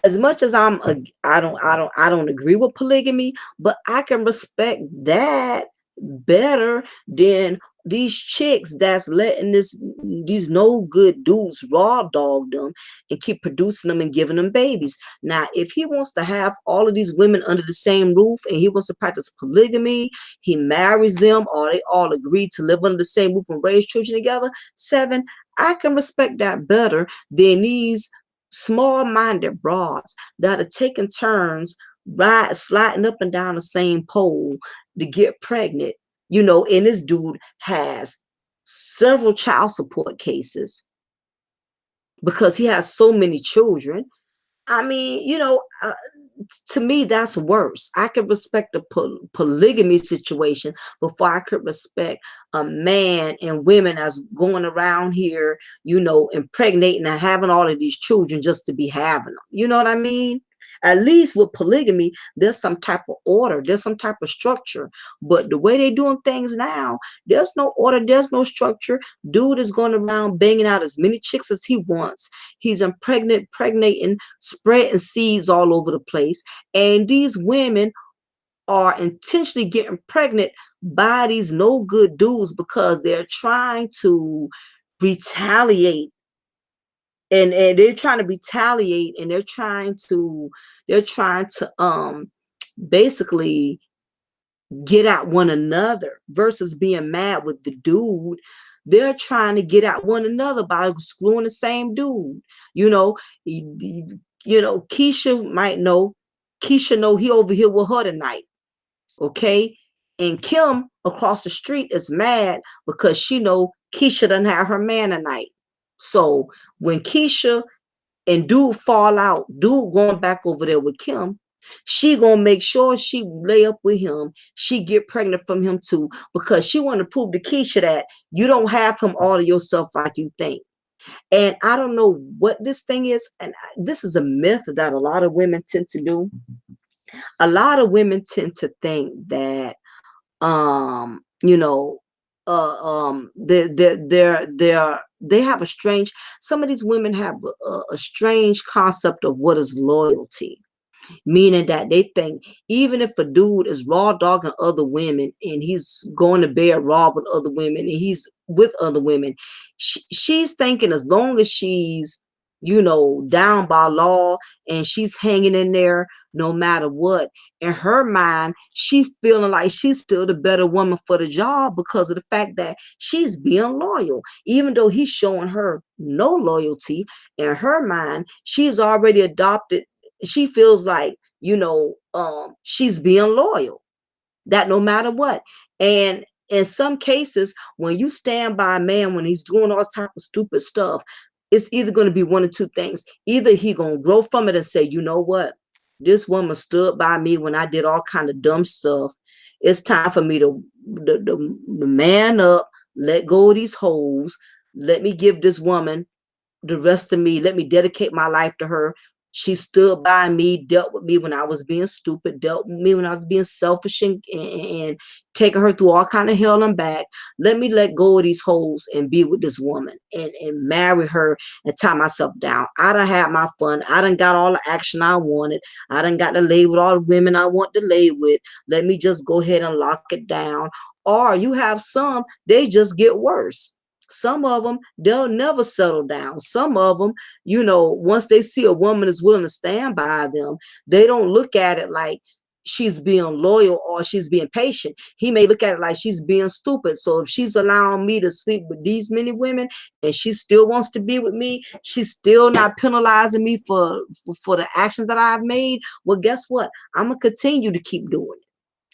as much as I don't agree with polygamy, but I can respect that better than these chicks that's letting these no good dudes raw dog them and keep producing them and giving them babies. Now, if he wants to have all of these women under the same roof and he wants to practice polygamy, he marries them, or they all agree to live under the same roof and raise children together. Seven, I can respect that better than these small-minded broads that are taking turns sliding up and down the same pole to get pregnant. And this dude has several child support cases because he has so many children. I mean, to me, that's worse. I could respect the polygamy situation before I could respect a man and women that's going around here, impregnating and having all of these children just to be having them. You know what I mean? At least with polygamy, there's some type of order, there's some type of structure. But the way they doing things now, there's no order, there's no structure. Dude is going around banging out as many chicks as he wants. He's impregnating, spreading seeds all over the place. And these women are intentionally getting pregnant by these no good dudes because they're trying to retaliate, and they're trying to retaliate, and they're trying to basically get at one another versus being mad with the dude. They're trying to get at one another by screwing the same dude. You know, Keisha might know. Keisha know he over here with her tonight. Okay. And Kim across the street is mad because she know Keisha doesn't have her man tonight. So when Keisha and dude fall out, dude going back over there with Kim, she gonna make sure she lay up with him. She get pregnant from him too, because she want to prove to Keisha that you don't have him all to yourself like you think. And I don't know what this thing is, and this is a myth that a lot of women tend to do. A lot of women tend to think that you know they have a strange, some of these women have a strange concept of what is loyalty, meaning that they think even if a dude is raw dogging other women and he's going to bed raw with other women and he's with other women, she's thinking as long as she's down by law and she's hanging in there no matter what, in her mind she's feeling like she's still the better woman for the job because of the fact that she's being loyal, even though he's showing her no loyalty. In her mind, she's already adopted, she feels like she's being loyal, that no matter what. And in some cases, when you stand by a man when he's doing all type of stupid stuff, it's either going to be one of two things. Either he gonna grow from it and say, you know what, this woman stood by me when I did all kind of dumb stuff. It's time for me to man up, let go of these hoes, let me give this woman the rest of me. Let me dedicate my life to her. She stood by me, dealt with me when I was being stupid, dealt with me when I was being selfish, and taking her through all kind of hell and back. Let me let go of these hoes and be with this woman and marry her and tie myself down. I done had my fun. I done got all the action I wanted. I done got to lay with all the women I want to lay with. Let me just go ahead and lock it down. Or you have some, they just get worse. Some of them, they'll never settle down. Some of them, once they see a woman is willing to stand by them, they don't look at it like she's being loyal or she's being patient. He may look at it like she's being stupid. So if she's allowing me to sleep with these many women and she still wants to be with me, she's still not penalizing me for the actions that I've made. Well, guess what? I'm going to continue to keep doing it.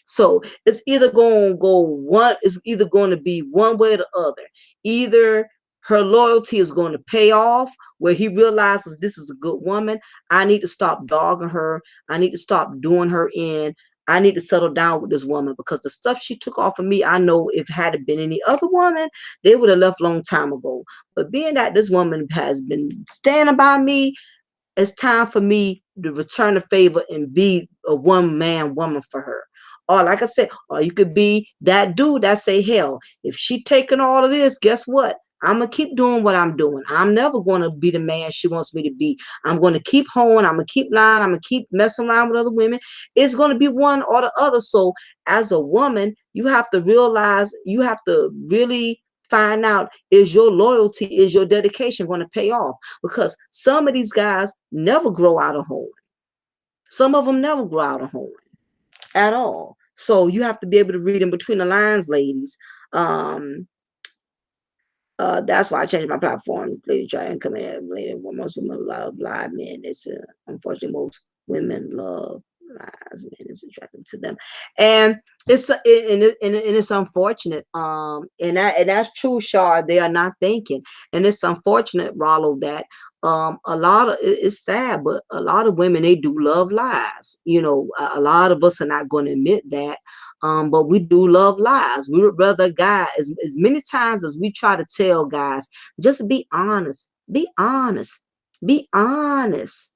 So it's either going to be one way or the other. Either her loyalty is going to pay off where he realizes this is a good woman. I need to stop dogging her. I need to stop doing her in. I need to settle down with this woman because the stuff she took off of me, I know if had it been any other woman, they would have left long time ago. But being that this woman has been standing by me, it's time for me to return the favor and be a one-man woman for her. Or like I said, or you could be that dude that say, hell, if she taking all of this, guess what? I'm going to keep doing what I'm doing. I'm never going to be the man she wants me to be. I'm going to keep hoeing. I'm going to keep lying. I'm going to keep messing around with other women. It's going to be one or the other. So as a woman, you have to realize, you have to really find out, is your loyalty, is your dedication going to pay off? Because some of these guys never grow out of hoeing. Some of them never grow out of hoeing at all. So you have to be able to read in between the lines, ladies. That's why I changed my platform. Lady try and come in. Lady, most women love live men. It's unfortunately most women love lies, men. It's attractive to them, and it's unfortunate. And that's true, Shar. They are not thinking, and it's unfortunate, Rollo, that a lot of it's sad, but a lot of women, they do love lies. A lot of us are not going to admit that. But we do love lies. We would rather guys, as many times as we try to tell guys, just be honest, be honest, be honest.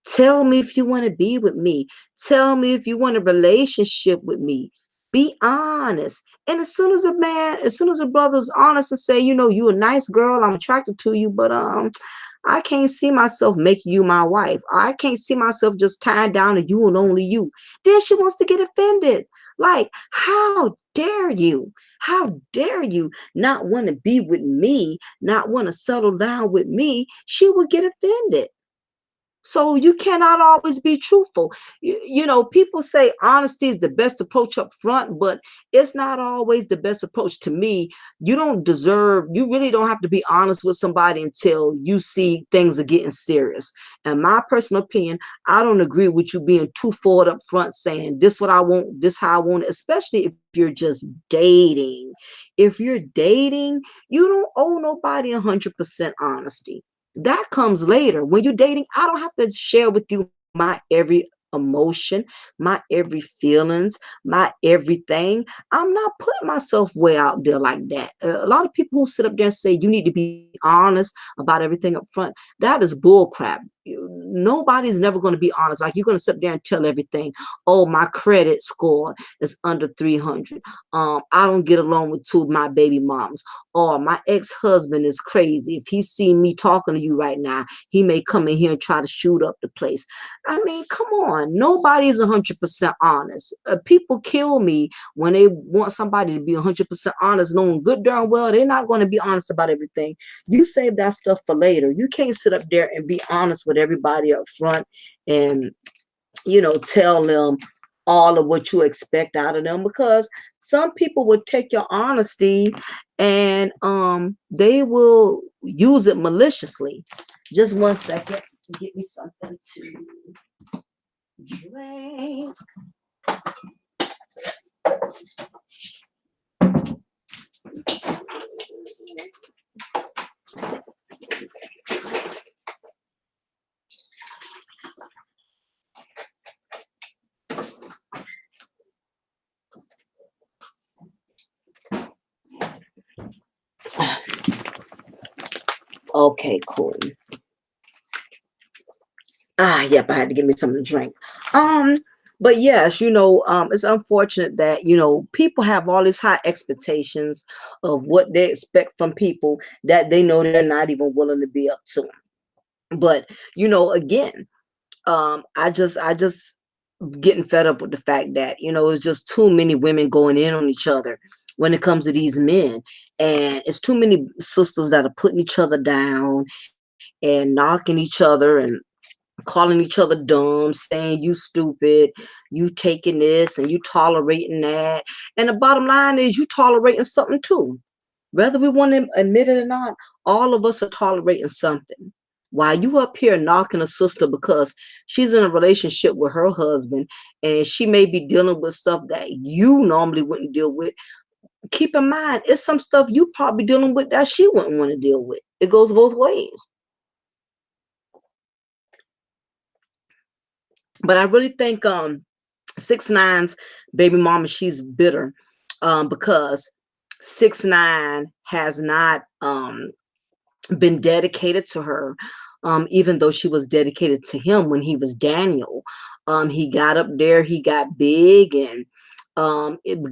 Tell me if you want to be with me. Tell me if you want a relationship with me. Be honest. And as soon as a brother's honest and say, you a nice girl, I'm attracted to you, but I can't see myself making you my wife. I can't see myself just tying down to you and only you. Then she wants to get offended. Like, how dare you? How dare you not want to be with me, not want to settle down with me? She would get offended. So you cannot always be truthful. People say honesty is the best approach up front, but it's not always the best approach to me. You really don't have to be honest with somebody until you see things are getting serious. In my personal opinion, I don't agree with you being too forward up front saying this what I want, this how I want it, especially if you're just dating. If you're dating, you don't owe nobody 100% honesty. That comes later. When you're dating, I don't have to share with you my every emotion, my every feelings, my everything. I'm not putting myself way out there like that. A lot of people who sit up there and say you need to be honest about everything up front, that is bull crap. Nobody's never going to be honest. Like, you're going to sit there and tell everything. Oh, my credit score is under 300. I don't get along with two of my baby moms. Or my ex-husband is crazy. If he see me talking to you right now, he may come in here and try to shoot up the place. I mean, come on. Nobody's 100% honest. People kill me when they want somebody to be 100% honest, knowing good darn well they're not going to be honest about everything. You save that stuff for later. You can't sit up there and be honest with everybody up front and, tell them all of what you expect out of them, because some people will take your honesty and they will use it maliciously. Just one second. Get me something to drink. Okay, cool. Yep, I had to give me something to drink. Um, but yes, it's unfortunate that, people have all these high expectations of what they expect from people that they know they're not even willing to be up to. But, again, I just getting fed up with the fact that, it's just too many women going in on each other when it comes to these men. And it's too many sisters that are putting each other down and knocking each other and calling each other dumb, saying you stupid, you taking this and you tolerating that. And the bottom line is you tolerating something too. Whether we want to admit it or not, all of us are tolerating something. While you up here knocking a sister because she's in a relationship with her husband and she may be dealing with stuff that you normally wouldn't deal with, keep in mind it's some stuff you probably dealing with that she wouldn't want to deal with. It goes both ways. But I really think 6ix9ine's baby mama, she's bitter because 6ix9ine has not been dedicated to her, even though she was dedicated to him when he was Daniel. He got up there, he got big, and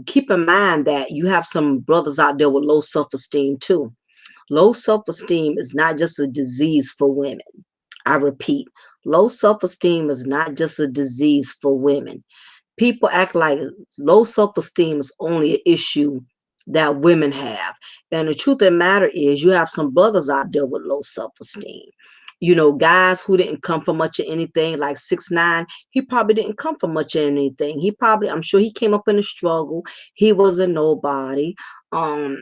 keep in mind that you have some brothers out there with low self-esteem too. Low self-esteem is not just a disease for women. I repeat, low self-esteem is not just a disease for women. People act like low self-esteem is only an issue that women have. And the truth of the matter is you have some brothers out there with low self-esteem. Guys who didn't come from much of anything, like 6ix9ine, he probably didn't come from much of anything. I'm sure he came up in a struggle. He was a nobody. Um,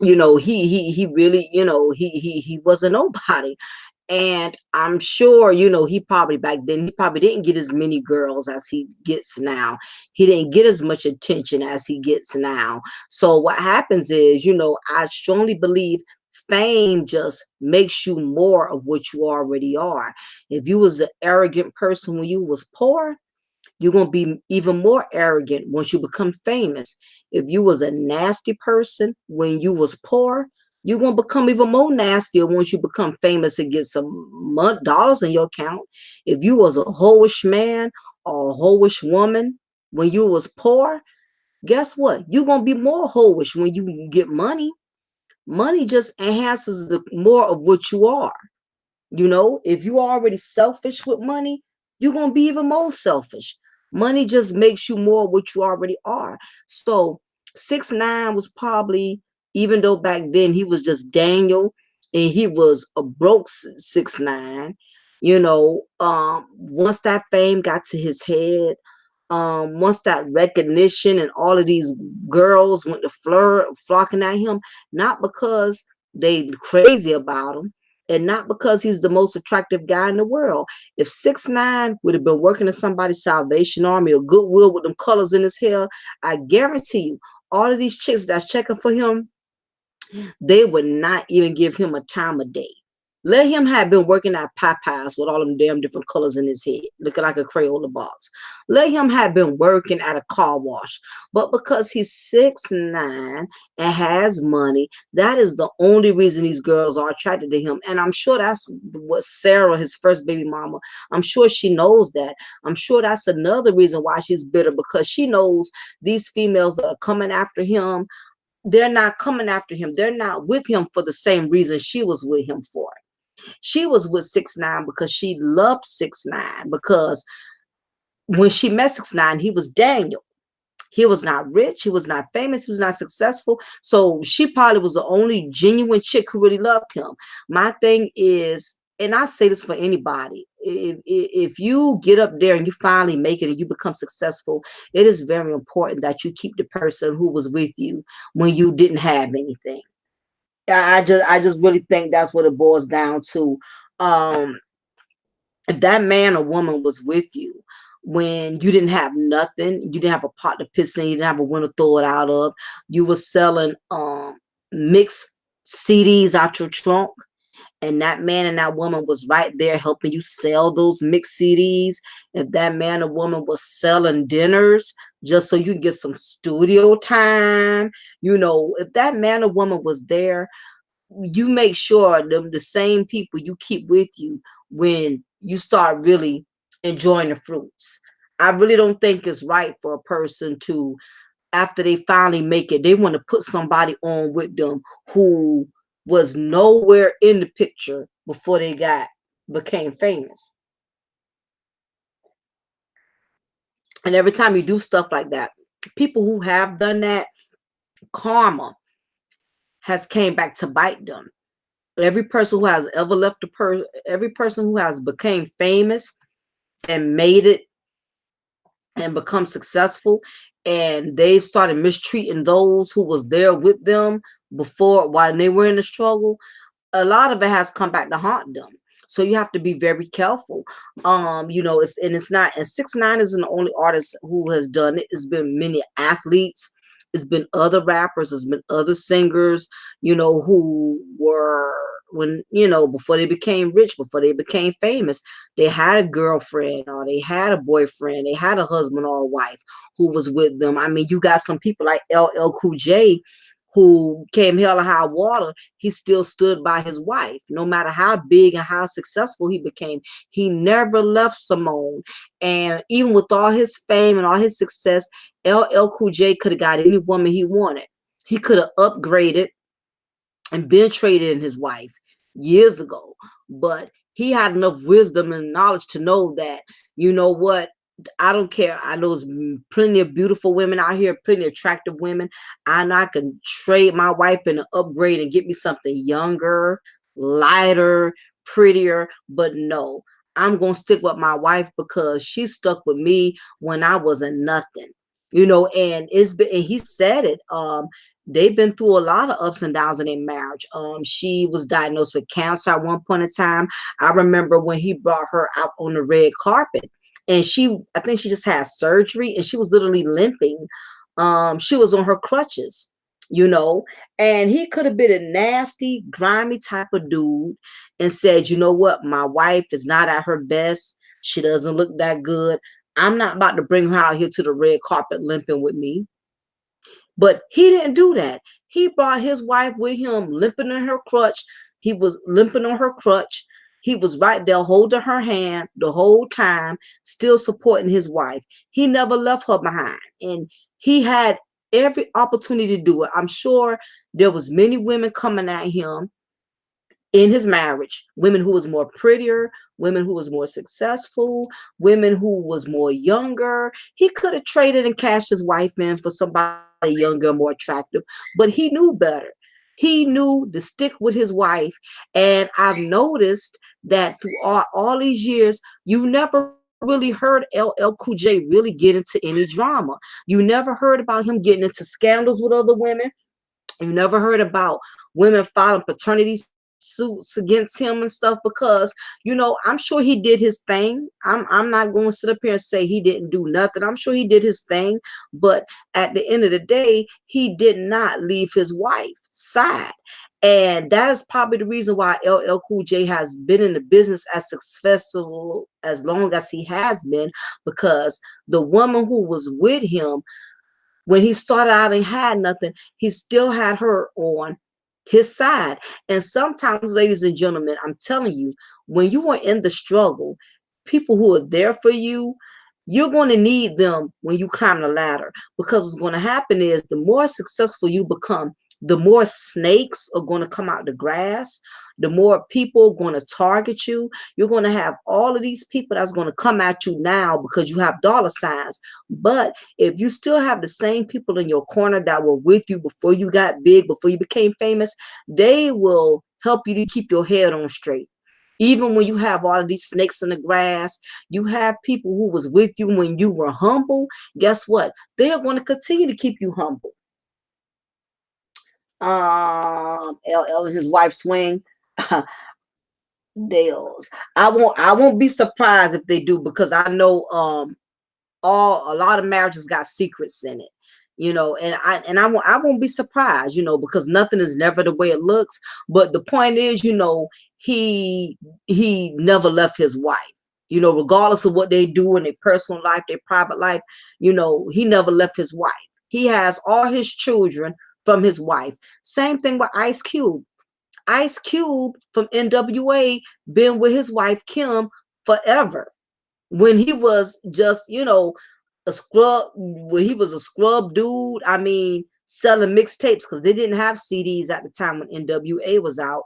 he really, he was a nobody. And I'm sure, he probably back then, he probably didn't get as many girls as he gets now. He didn't get as much attention as he gets now. So what happens is, I strongly believe fame just makes you more of what you already are. If you was an arrogant person when you was poor, you're going to be even more arrogant once you become famous. If you was a nasty person when you was poor, You're gonna become even more nastier once you become famous and get some dollars in your account. If you was a hoish man or a hoish woman when you was poor, guess what? You're gonna be more hoish when you get money. Money just enhances the more of what you are. You know, if you are already selfish with money, you're gonna be even more selfish. Money just makes you more what you already are. So 6ix9ine was probably, even though back then he was just Daniel and he was a broke 6ix9ine, once that fame got to his head, once that recognition and all of these girls went to flocking at him, not because they crazy about him and not because he's the most attractive guy in the world. If 6ix9ine would have been working in somebody's Salvation Army or Goodwill with them colors in his hair, I guarantee you all of these chicks that's checking for him, they would not even give him a time of day. Let him have been working at Popeyes with all them damn different colors in his head, looking like a Crayola box. Let him have been working at a car wash. But because he's 6ix9ine and has money, that is the only reason these girls are attracted to him. And I'm sure that's what Sarah, his first baby mama, I'm sure she knows that. I'm sure that's another reason why she's bitter, because she knows these females that are coming after him, they're not coming after him. They're not with him for the same reason she was with him for. She was with 6ix9ine because she loved 6ix9ine, because when she met 6ix9ine, he was Daniel. He was not rich. He was not famous. He was not successful. So she probably was the only genuine chick who really loved him. My thing is, and I say this for anybody, if you get up there and you finally make it and you become successful, it is very important that you keep the person who was with you when you didn't have anything. I just really think that's what it boils down to. Um, if that man or woman was with you when you didn't have nothing, you didn't have a pot to piss in, you didn't have a window to throw it out of, you were selling mixed CDs out your trunk, and that man and that woman was right there helping you sell those mixed CDs. If that man or woman was selling dinners just so you could get some studio time, if that man or woman was there, you make sure the same people you keep with you when you start really enjoying the fruits. I really don't think it's right for a person to, after they finally make it, they want to put somebody on with them who was nowhere in the picture before they became famous. And every time you do stuff like that, people who have done that, karma has came back to bite them. Every person who has ever left every person who has became famous and made it and become successful, and they started mistreating those who was there with them before while they were in the struggle, a lot of it has come back to haunt them. So you have to be very careful. It's not, and 6ix9ine isn't the only artist who has done it. It's been many athletes, it's been other rappers, it's been other singers, who were, when, before they became rich, before they became famous, they had a girlfriend or they had a boyfriend, they had a husband or a wife who was with them. I mean, you got some people like LL Cool J, who came hell or high water, he still stood by his wife. No matter how big and how successful he became, he never left Simone. And even with all his fame and all his success, LL Cool J could have got any woman he wanted. He could have upgraded and been traded in his wife years ago. But he had enough wisdom and knowledge to know that, you know what, I don't care. I know there's plenty of beautiful women out here, plenty of attractive women. I can trade my wife and upgrade and get me something younger, lighter, prettier. But no, I'm going to stick with my wife because she stuck with me when I wasn't nothing. And and he said it. They've been through a lot of ups and downs in their marriage. She was diagnosed with cancer at one point in time. I remember when he brought her out on the red carpet, and I think she just had surgery and she was literally limping. She was on her crutches, you know, and he could have been a nasty, grimy type of dude and said, you know what, my wife is not at her best. She doesn't look that good. I'm not about to bring her out here to the red carpet limping with me. But he didn't do that. He brought his wife with him, limping in her crutch. He was limping on her crutch. He was right there holding her hand the whole time, still supporting his wife. He never left her behind. And he had every opportunity to do it. I'm sure there was many women coming at him in his marriage, women who was more prettier, women who was more successful, women who was more younger. He could have traded and cashed his wife in for somebody younger, more attractive, but he knew better. He knew to stick with his wife. And I've noticed that through all these years, you never really heard LL Cool J really get into any drama. You never heard about him getting into scandals with other women. You never heard about women filing paternity suits against him and stuff because, I'm sure he did his thing. I'm not going to sit up here and say he didn't do nothing. I'm sure he did his thing, but at the end of the day, he did not leave his wife's side. And that is probably the reason why LL Cool J has been in the business as successful as long as he has been, because the woman who was with him when he started out and had nothing, he still had her on his side. And sometimes, ladies and gentlemen, I'm telling you, when you are in the struggle, people who are there for you, you're going to need them when you climb the ladder. Because what's going to happen is the more successful you become, the more snakes are going to come out the grass, the more people are going to target you. You're going to have all of these people that's going to come at you now because you have dollar signs. But if you still have the same people in your corner that were with you before you got big, before you became famous, they will help you to keep your head on straight. Even when you have all of these snakes in the grass, you have people who was with you when you were humble. Guess what? They are going to continue to keep you humble. LL and his wife swing. Deals. I won't be surprised if they do, because I know a lot of marriages got secrets in it, and I won't be surprised, because nothing is never the way it looks. But the point is, he he never left his wife, regardless of what they do in their personal life, their private life. He never left his wife. He has all his children from his wife. Same thing with Ice Cube. Ice Cube from NWA been with his wife Kim forever. When he was just, a scrub, when he was a scrub dude, I mean, selling mixtapes, because they didn't have CDs at the time when NWA was out.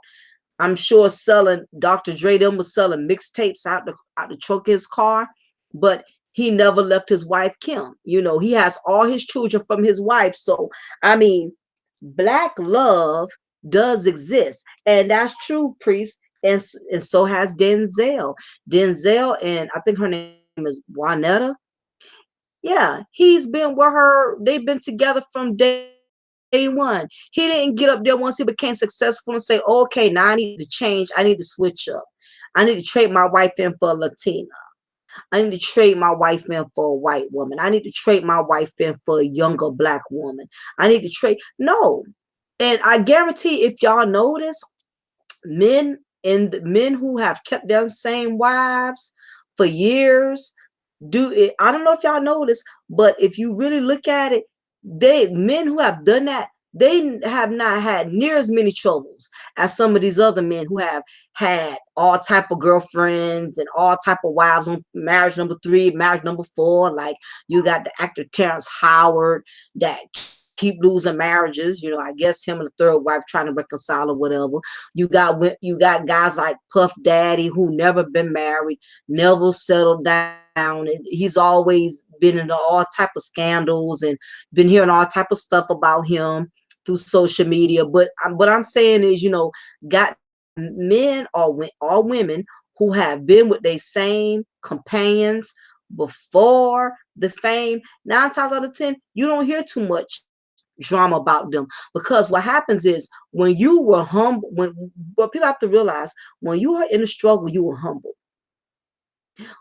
I'm sure selling Dr. Dre them was selling mixtapes out the trunk of his car, but he never left his wife Kim. He has all his children from his wife. So I mean, black love does exist, and that's true, Priest. And so has Denzel. Denzel, and I think her name is Juanetta. Yeah, he's been with her. They've been together from day one. He didn't get up there once he became successful and say, "Okay, now I need to change. I need to switch up. I need to trade my wife in for a Latina. I need to trade my wife in for a white woman. I need to trade my wife in for a younger black woman. I need to trade." No. And I guarantee, if y'all notice, men who have kept their same wives for years do it. I don't know if y'all notice, but if you really look at it, men who have done that, they have not had near as many troubles as some of these other men who have had all type of girlfriends and all type of wives on marriage number 3, marriage number 4. Like, you got the actor Terrence Howard that keep losing marriages. I guess him and the third wife trying to reconcile or whatever. You got guys like Puff Daddy who never been married, never settled down, and he's always been into all type of scandals and been hearing all type of stuff about him through social media. But what I'm saying is, got men or women who have been with their same companions before the fame. 9 times out of 10, you don't hear too much drama about them, because what happens is, when you were humble, but people have to realize, when you are in a struggle, you were humble.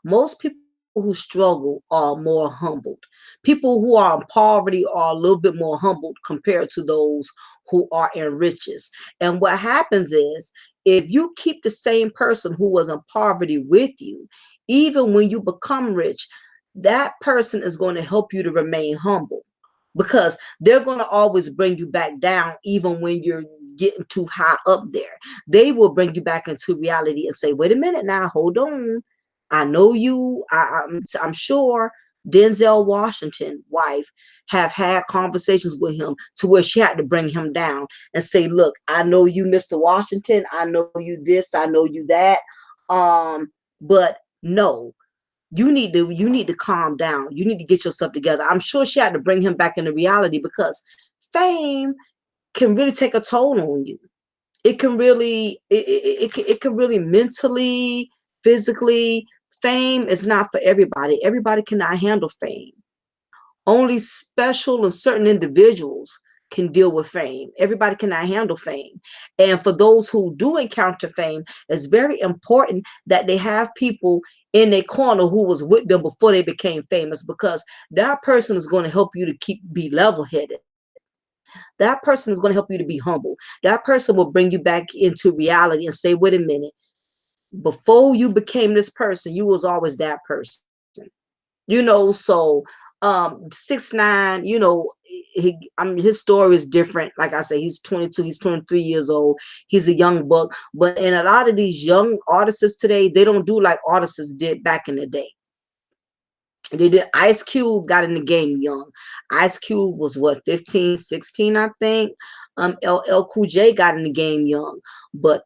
Most people who struggle are more humbled. People who are in poverty are a little bit more humbled compared to those who are in riches. And what happens is, if you keep the same person who was in poverty with you, even when you become rich, that person is going to help you to remain humble. because they're going to always bring you back down even when you're getting too high up there. They will bring you back into reality and say, wait a minute now, hold on. I know you. I'm sure Denzel Washington wife have had conversations with him to where she had to bring him down and say, look, I know you, Mr. Washington, I know you this, I know you that, but no, you need to calm down. You need to get yourself together. I'm sure she had to bring him back into reality, because fame can really take a toll on you. It can really, it can really mentally, physically. Fame is not for everybody. Everybody cannot handle fame. Only special and certain individuals can deal with fame. Everybody cannot handle fame. And for those who do encounter fame, it's very important that they have people in their corner who was with them before they became famous, because that person is going to help you to be level-headed. That person is going to help you to be humble. That person will bring you back into reality and say, wait a minute, before you became this person, you was always that person. So 6ix9ine, his story is different. Like I say, he's 22, he's 23 years old, he's a young buck. But in a lot of these young artists today, they don't do like artists did back in the day. They did. Ice Cube got in the game young. Ice Cube was what, 15, 16, I think. LL Cool J got in the game young. But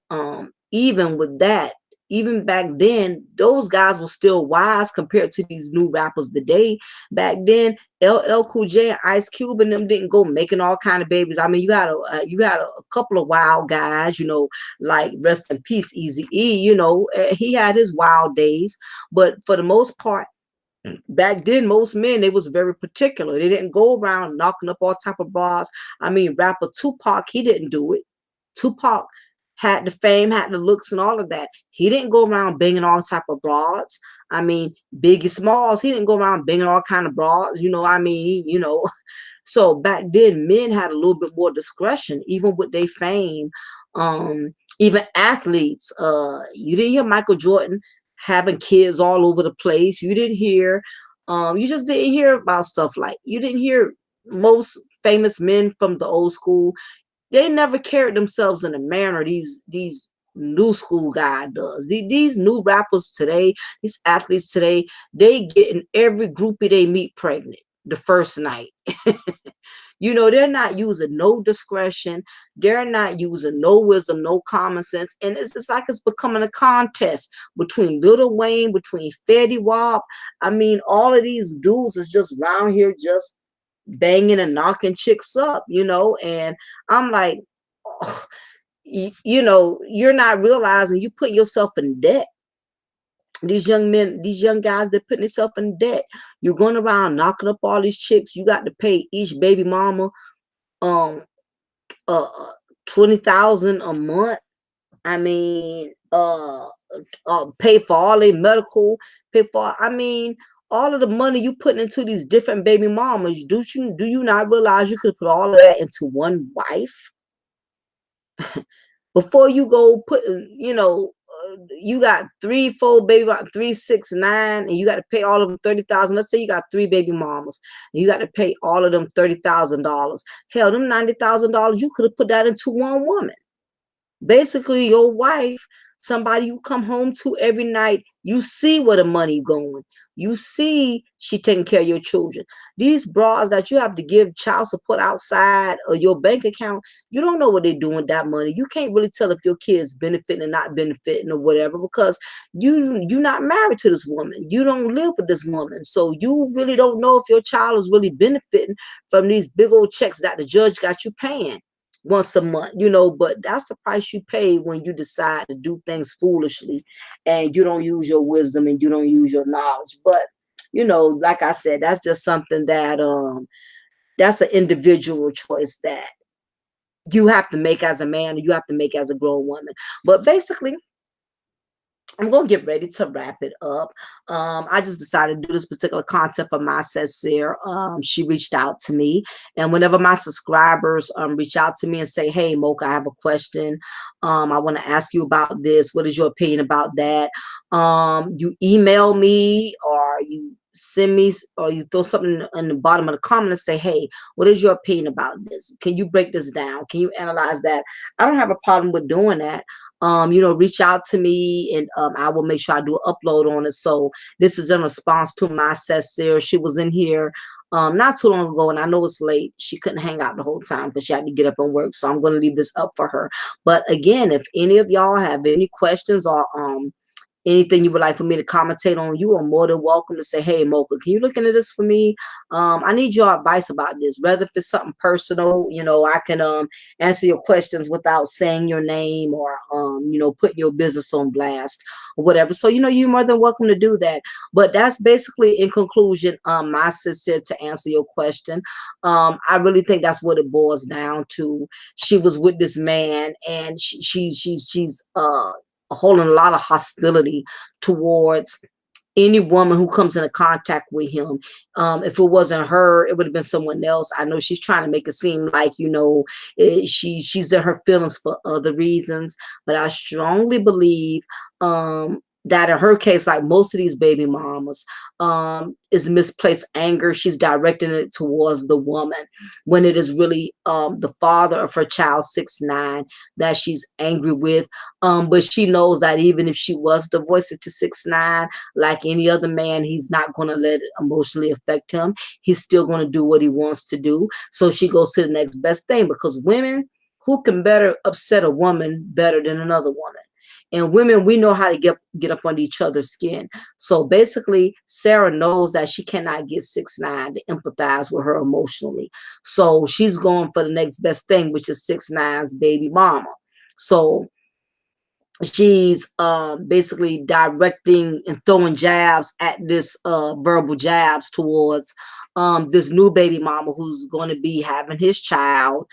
even with that, even back then, those guys were still wise compared to these new rappers today. Back then, LL Cool J and Ice Cube and them didn't go making all kind of babies. I mean, you had a couple of wild guys, like rest in peace, Easy E. He had his wild days, but for the most part, back then, most men, they was very particular. They didn't go around knocking up all type of bras. I mean, rapper Tupac, he didn't do it. Tupac had the fame, had the looks and all of that. He didn't go around banging all type of broads. I mean, Biggie Smalls, he didn't go around banging all kind of broads. So back then, men had a little bit more discretion, even with their fame. Even athletes, you didn't hear Michael Jordan having kids all over the place. You didn't hear, you just didn't hear about stuff like, you didn't hear most famous men from the old school. They never carried themselves in a manner these new school guy does. These new rappers today, these athletes today, they getting every groupie they meet pregnant the first night. They're not using no discretion. They're not using no wisdom, no common sense. And it's like it's becoming a contest between Lil Wayne, between Fetty Wap. I mean, all of these dudes is just around here just banging and knocking chicks up, and I'm like, oh, you're not realizing you put yourself in debt. These young men, these young guys, they're putting themselves in debt. You're going around knocking up all these chicks. You got to pay each baby mama um uh 20,000 a month. I mean, pay for all their medical, pay for, I mean, all of the money you putting into these different baby mamas. Do you not realize you could put all of that into one wife before you go put, you got 3, 4 baby, 3, 6, 9, and you got to pay all of them 30,000. Let's say you got 3 baby mamas, and you got to pay all of them $30,000. Hell, them $90,000, you could have put that into one woman. Basically, your wife, somebody you come home to every night, you see where the money going. You see she taking care of your children. These bras that you have to give child support outside of your bank account, you don't know what they're doing with that money. You can't really tell if your kid's benefiting or not benefiting or whatever, because you're not married to this woman. You don't live with this woman. So you really don't know if your child is really benefiting from these big old checks that the judge got you paying once a month, but that's the price you pay when you decide to do things foolishly and you don't use your wisdom and you don't use your knowledge. But, like I said, that's just something that, that's an individual choice that you have to make as a man, or you have to make as a grown woman. But basically, I'm going to get ready to wrap it up. I just decided to do this particular content for my sister. She reached out to me, and whenever my subscribers reach out to me and say, hey, Mocha, I have a question. I want to ask you about this. What is your opinion about that? You email me, or you send me, or you throw something in the bottom of the comment and say, hey, what is your opinion about this? Can you break this down? Can you analyze that? I don't have a problem with doing that. Reach out to me, and I will make sure I do an upload on it. So this is in response to my sister. She was in here not too long ago, and I know it's late. She couldn't hang out the whole time because she had to get up and work. So I'm going to leave this up for her. But again, if any of y'all have any questions or anything you would like for me to commentate on, you are more than welcome to say, hey, Mocha, can you look into this for me? I need your advice about this. Whether if it's something personal, I can answer your questions without saying your name or, putting your business on blast or whatever. So, you're more than welcome to do that. But that's basically, in conclusion, my sister, to answer your question. I really think that's what it boils down to. She was with this man, and she's holding a lot of hostility towards any woman who comes into contact with him. If it wasn't her, it would have been someone else. I know she's trying to make it seem like, she's in her feelings for other reasons, but I strongly believe that in her case, like most of these baby mamas, is misplaced anger. She's directing it towards the woman when it is really the father of her child, 6ix9ine, that she's angry with. But she knows that even if she was to voice it to 6ix9ine, like any other man, he's not going to let it emotionally affect him. He's still going to do what he wants to do. So she goes to the next best thing, because women, who can better upset a woman better than another woman? And women, we know how to get up under each other's skin. So basically, Sarah knows that she cannot get 6ix9ine to empathize with her emotionally. So she's going for the next best thing, which is 6ix9ine's baby mama. So she's basically directing and throwing jabs at this verbal jabs towards this new baby mama who's going to be having his child.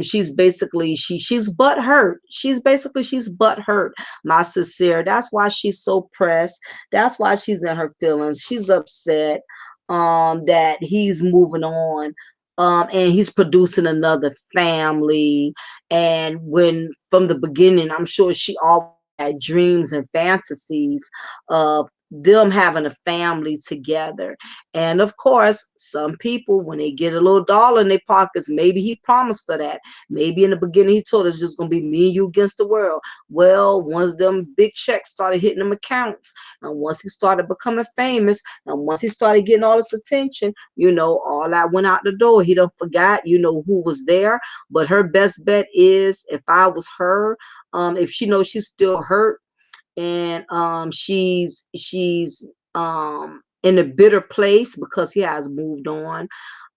She's basically she's butt hurt. She's butt hurt, my sincere. That's why she's so pressed. That's why she's in her feelings. She's upset that he's moving on, and he's producing another family. And when from the beginning, I'm sure she always had dreams and fantasies of them having a family together. And of course, some people, when they get a little dollar in their pockets, maybe he promised her that. Maybe in the beginning he told us it's just gonna be me and you against the world. Well, once them big checks started hitting them accounts, and once he started becoming famous, and once he started getting all this attention, all that went out the door. He done forgot, who was there. But her best bet is, if I was her, if she knows she's still hurt, and she's in a bitter place because he has moved on,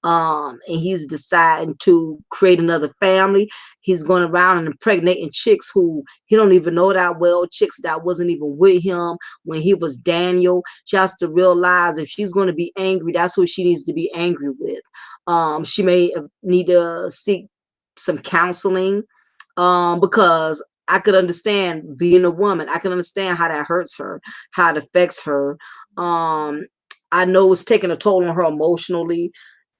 and he's deciding to create another family. He's going around and impregnating chicks who he don't even know that well, chicks that wasn't even with him when he was Daniel. She has to realize, if she's going to be angry, that's who she needs to be angry with. She may need to seek some counseling, because I could understand, being a woman, I can understand how that hurts her, how it affects her. I know it's taking a toll on her emotionally.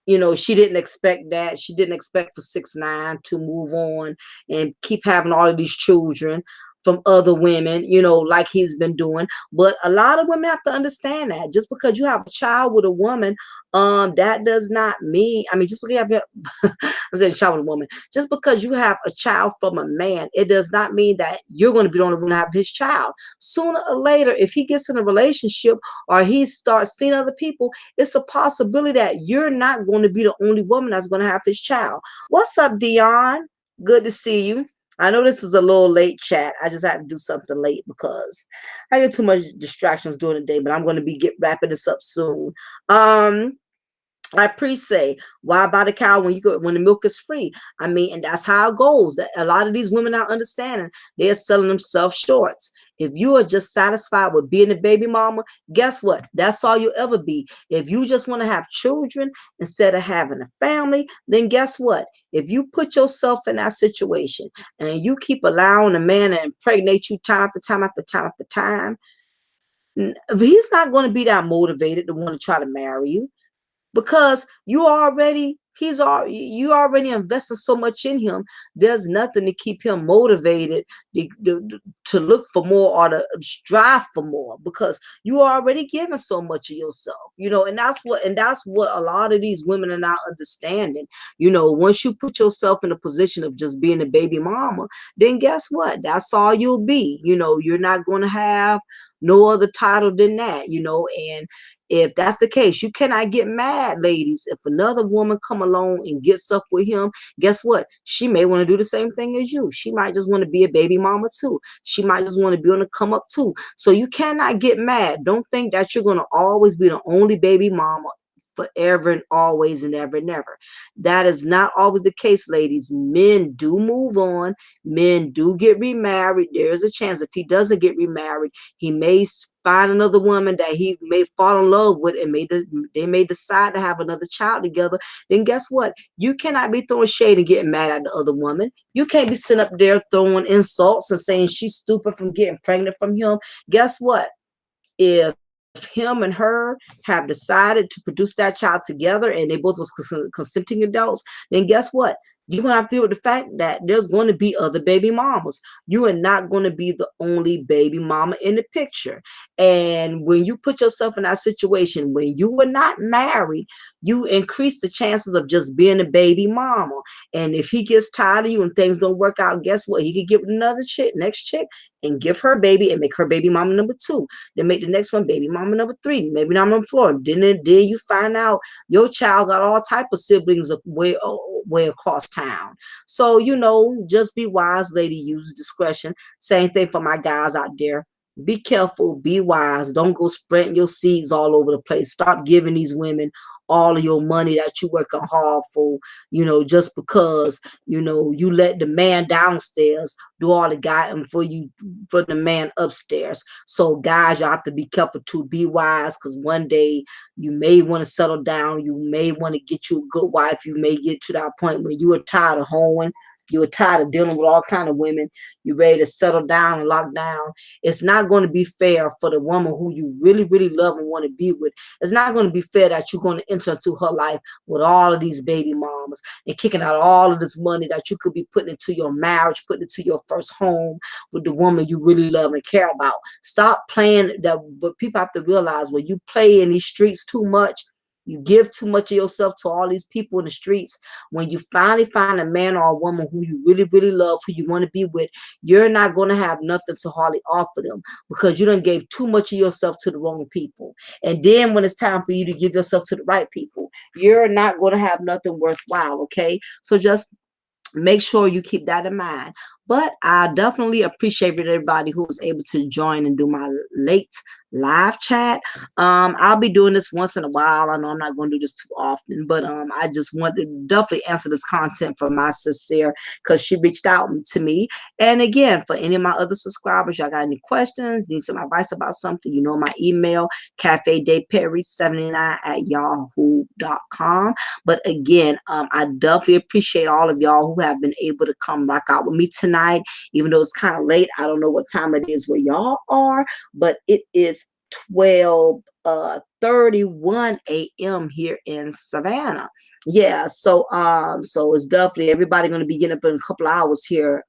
She didn't expect that. She didn't expect for 6ix9ine to move on and keep having all of these children from other women, like he's been doing. But a lot of women have to understand that just because you have a child with a woman, that does not mean, just because you have I'm saying child with a woman, just because you have a child from a man, it does not mean that you're going to be the only one to have his child. Sooner or later, if he gets in a relationship or he starts seeing other people, it's a possibility that you're not going to be the only woman that's going to have his child. What's up, Dion? Good to see you. I know this is a little late chat. I just had to do something late because I get too much distractions during the day, but I'm going to be wrapping this up soon. I pre-say, why buy the cow when the milk is free? And that's how it goes. That a lot of these women are understanding, they're selling themselves shorts. If you are just satisfied with being a baby mama, guess what? That's all you'll ever be. If you just want to have children instead of having a family, then guess what? If you put yourself in that situation and you keep allowing a man to impregnate you time after time after time after time, he's not going to be that motivated to want to try to marry you, because you already You already invested so much in him. There's nothing to keep him motivated to look for more or to strive for more, because you are already giving so much of yourself, and that's what a lot of these women are not understanding. Once you put yourself in a position of just being a baby mama, then guess what? That's all you'll be. You're not going to have no other title than that. And if that's the case, you cannot get mad, ladies. If another woman come along and gets up with him, guess what? She may want to do the same thing as you. She might just want to be a baby mama too. She might just want to be on the come up too. So you cannot get mad. Don't think that you're going to always be the only baby mama forever and always and ever and ever. That is not always the case, ladies. Men do move on. Men do get remarried. There's a chance if he doesn't get remarried, he may find another woman that he may fall in love with, and they may decide to have another child together. Then guess what? You cannot be throwing shade and getting mad at the other woman. You can't be sitting up there throwing insults and saying she's stupid from getting pregnant from him. Guess what? If him and her have decided to produce that child together and they both was consenting adults, then guess what? You're going to have to deal with the fact that there's going to be other baby mamas. You are not going to be the only baby mama in the picture. And when you put yourself in that situation, when you were not married, you increase the chances of just being a baby mama. And if he gets tired of you and things don't work out, guess what? He could get with another chick, next chick, and give her baby and make her baby mama number 2. Then make the next one baby mama number 3, maybe number 4. Then you find out your child got all type of siblings way across town. So just be wise, lady. Use discretion. Same thing for my guys out there. Be careful, be wise. Don't go spreading your seeds all over the place. Stop giving these women all of your money that you working hard for, just because, you let the man downstairs do all the guiding for you, for the man upstairs. So guys, you have to be careful to be wise, because one day you may want to settle down. You may want to get you a good wife. You may get to that point where you are tired of hoeing. You are tired of dealing with all kind of women. You're ready to settle down and lock down. It's not going to be fair for the woman who you really, really love and want to be with. It's not going to be fair that you're going to enter into her life with all of these baby mamas and kicking out all of this money that you could be putting into your marriage, putting into your first home with the woman you really love and care about. Stop playing that. But people have to realize, when you play in these streets too much, you give too much of yourself to all these people in the streets. When you finally find a man or a woman who you really, really love, who you want to be with, you're not going to have nothing to hardly offer them, because you done gave too much of yourself to the wrong people. And then when it's time for you to give yourself to the right people, you're not going to have nothing worthwhile, okay? So just make sure you keep that in mind. But I definitely appreciate everybody who was able to join and do my late live chat. I'll be doing this once in a while. I know I'm not going to do this too often, but I just want to definitely answer this content from my sister, because she reached out to me. And again, for any of my other subscribers, y'all got any questions, need some advice about something, my email, cafedayperry79@yahoo.com. But again, I definitely appreciate all of y'all who have been able to come rock out with me tonight, even though it's kind of late. I don't know what time it is where y'all are, but it is 12:31 a.m. here in Savannah. Yeah, so it's definitely everybody going to be getting up in a couple hours here,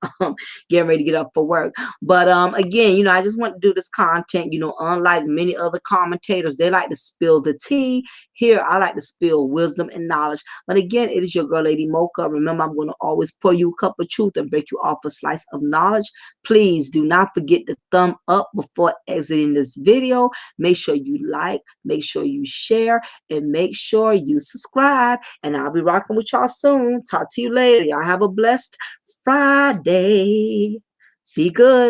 getting ready to get up for work. But again, I just want to do this content. Unlike many other commentators, they like to spill the tea. Here, I like to spill wisdom and knowledge. But again, it is your girl, Lady Mocha. Remember, I'm going to always pour you a cup of truth and break you off a slice of knowledge. Please do not forget to thumb up before exiting this video. Make sure you like, make sure you share, and make sure you subscribe. And I'll be rocking with y'all soon. Talk to you later. Y'all have a blessed Friday. Be good.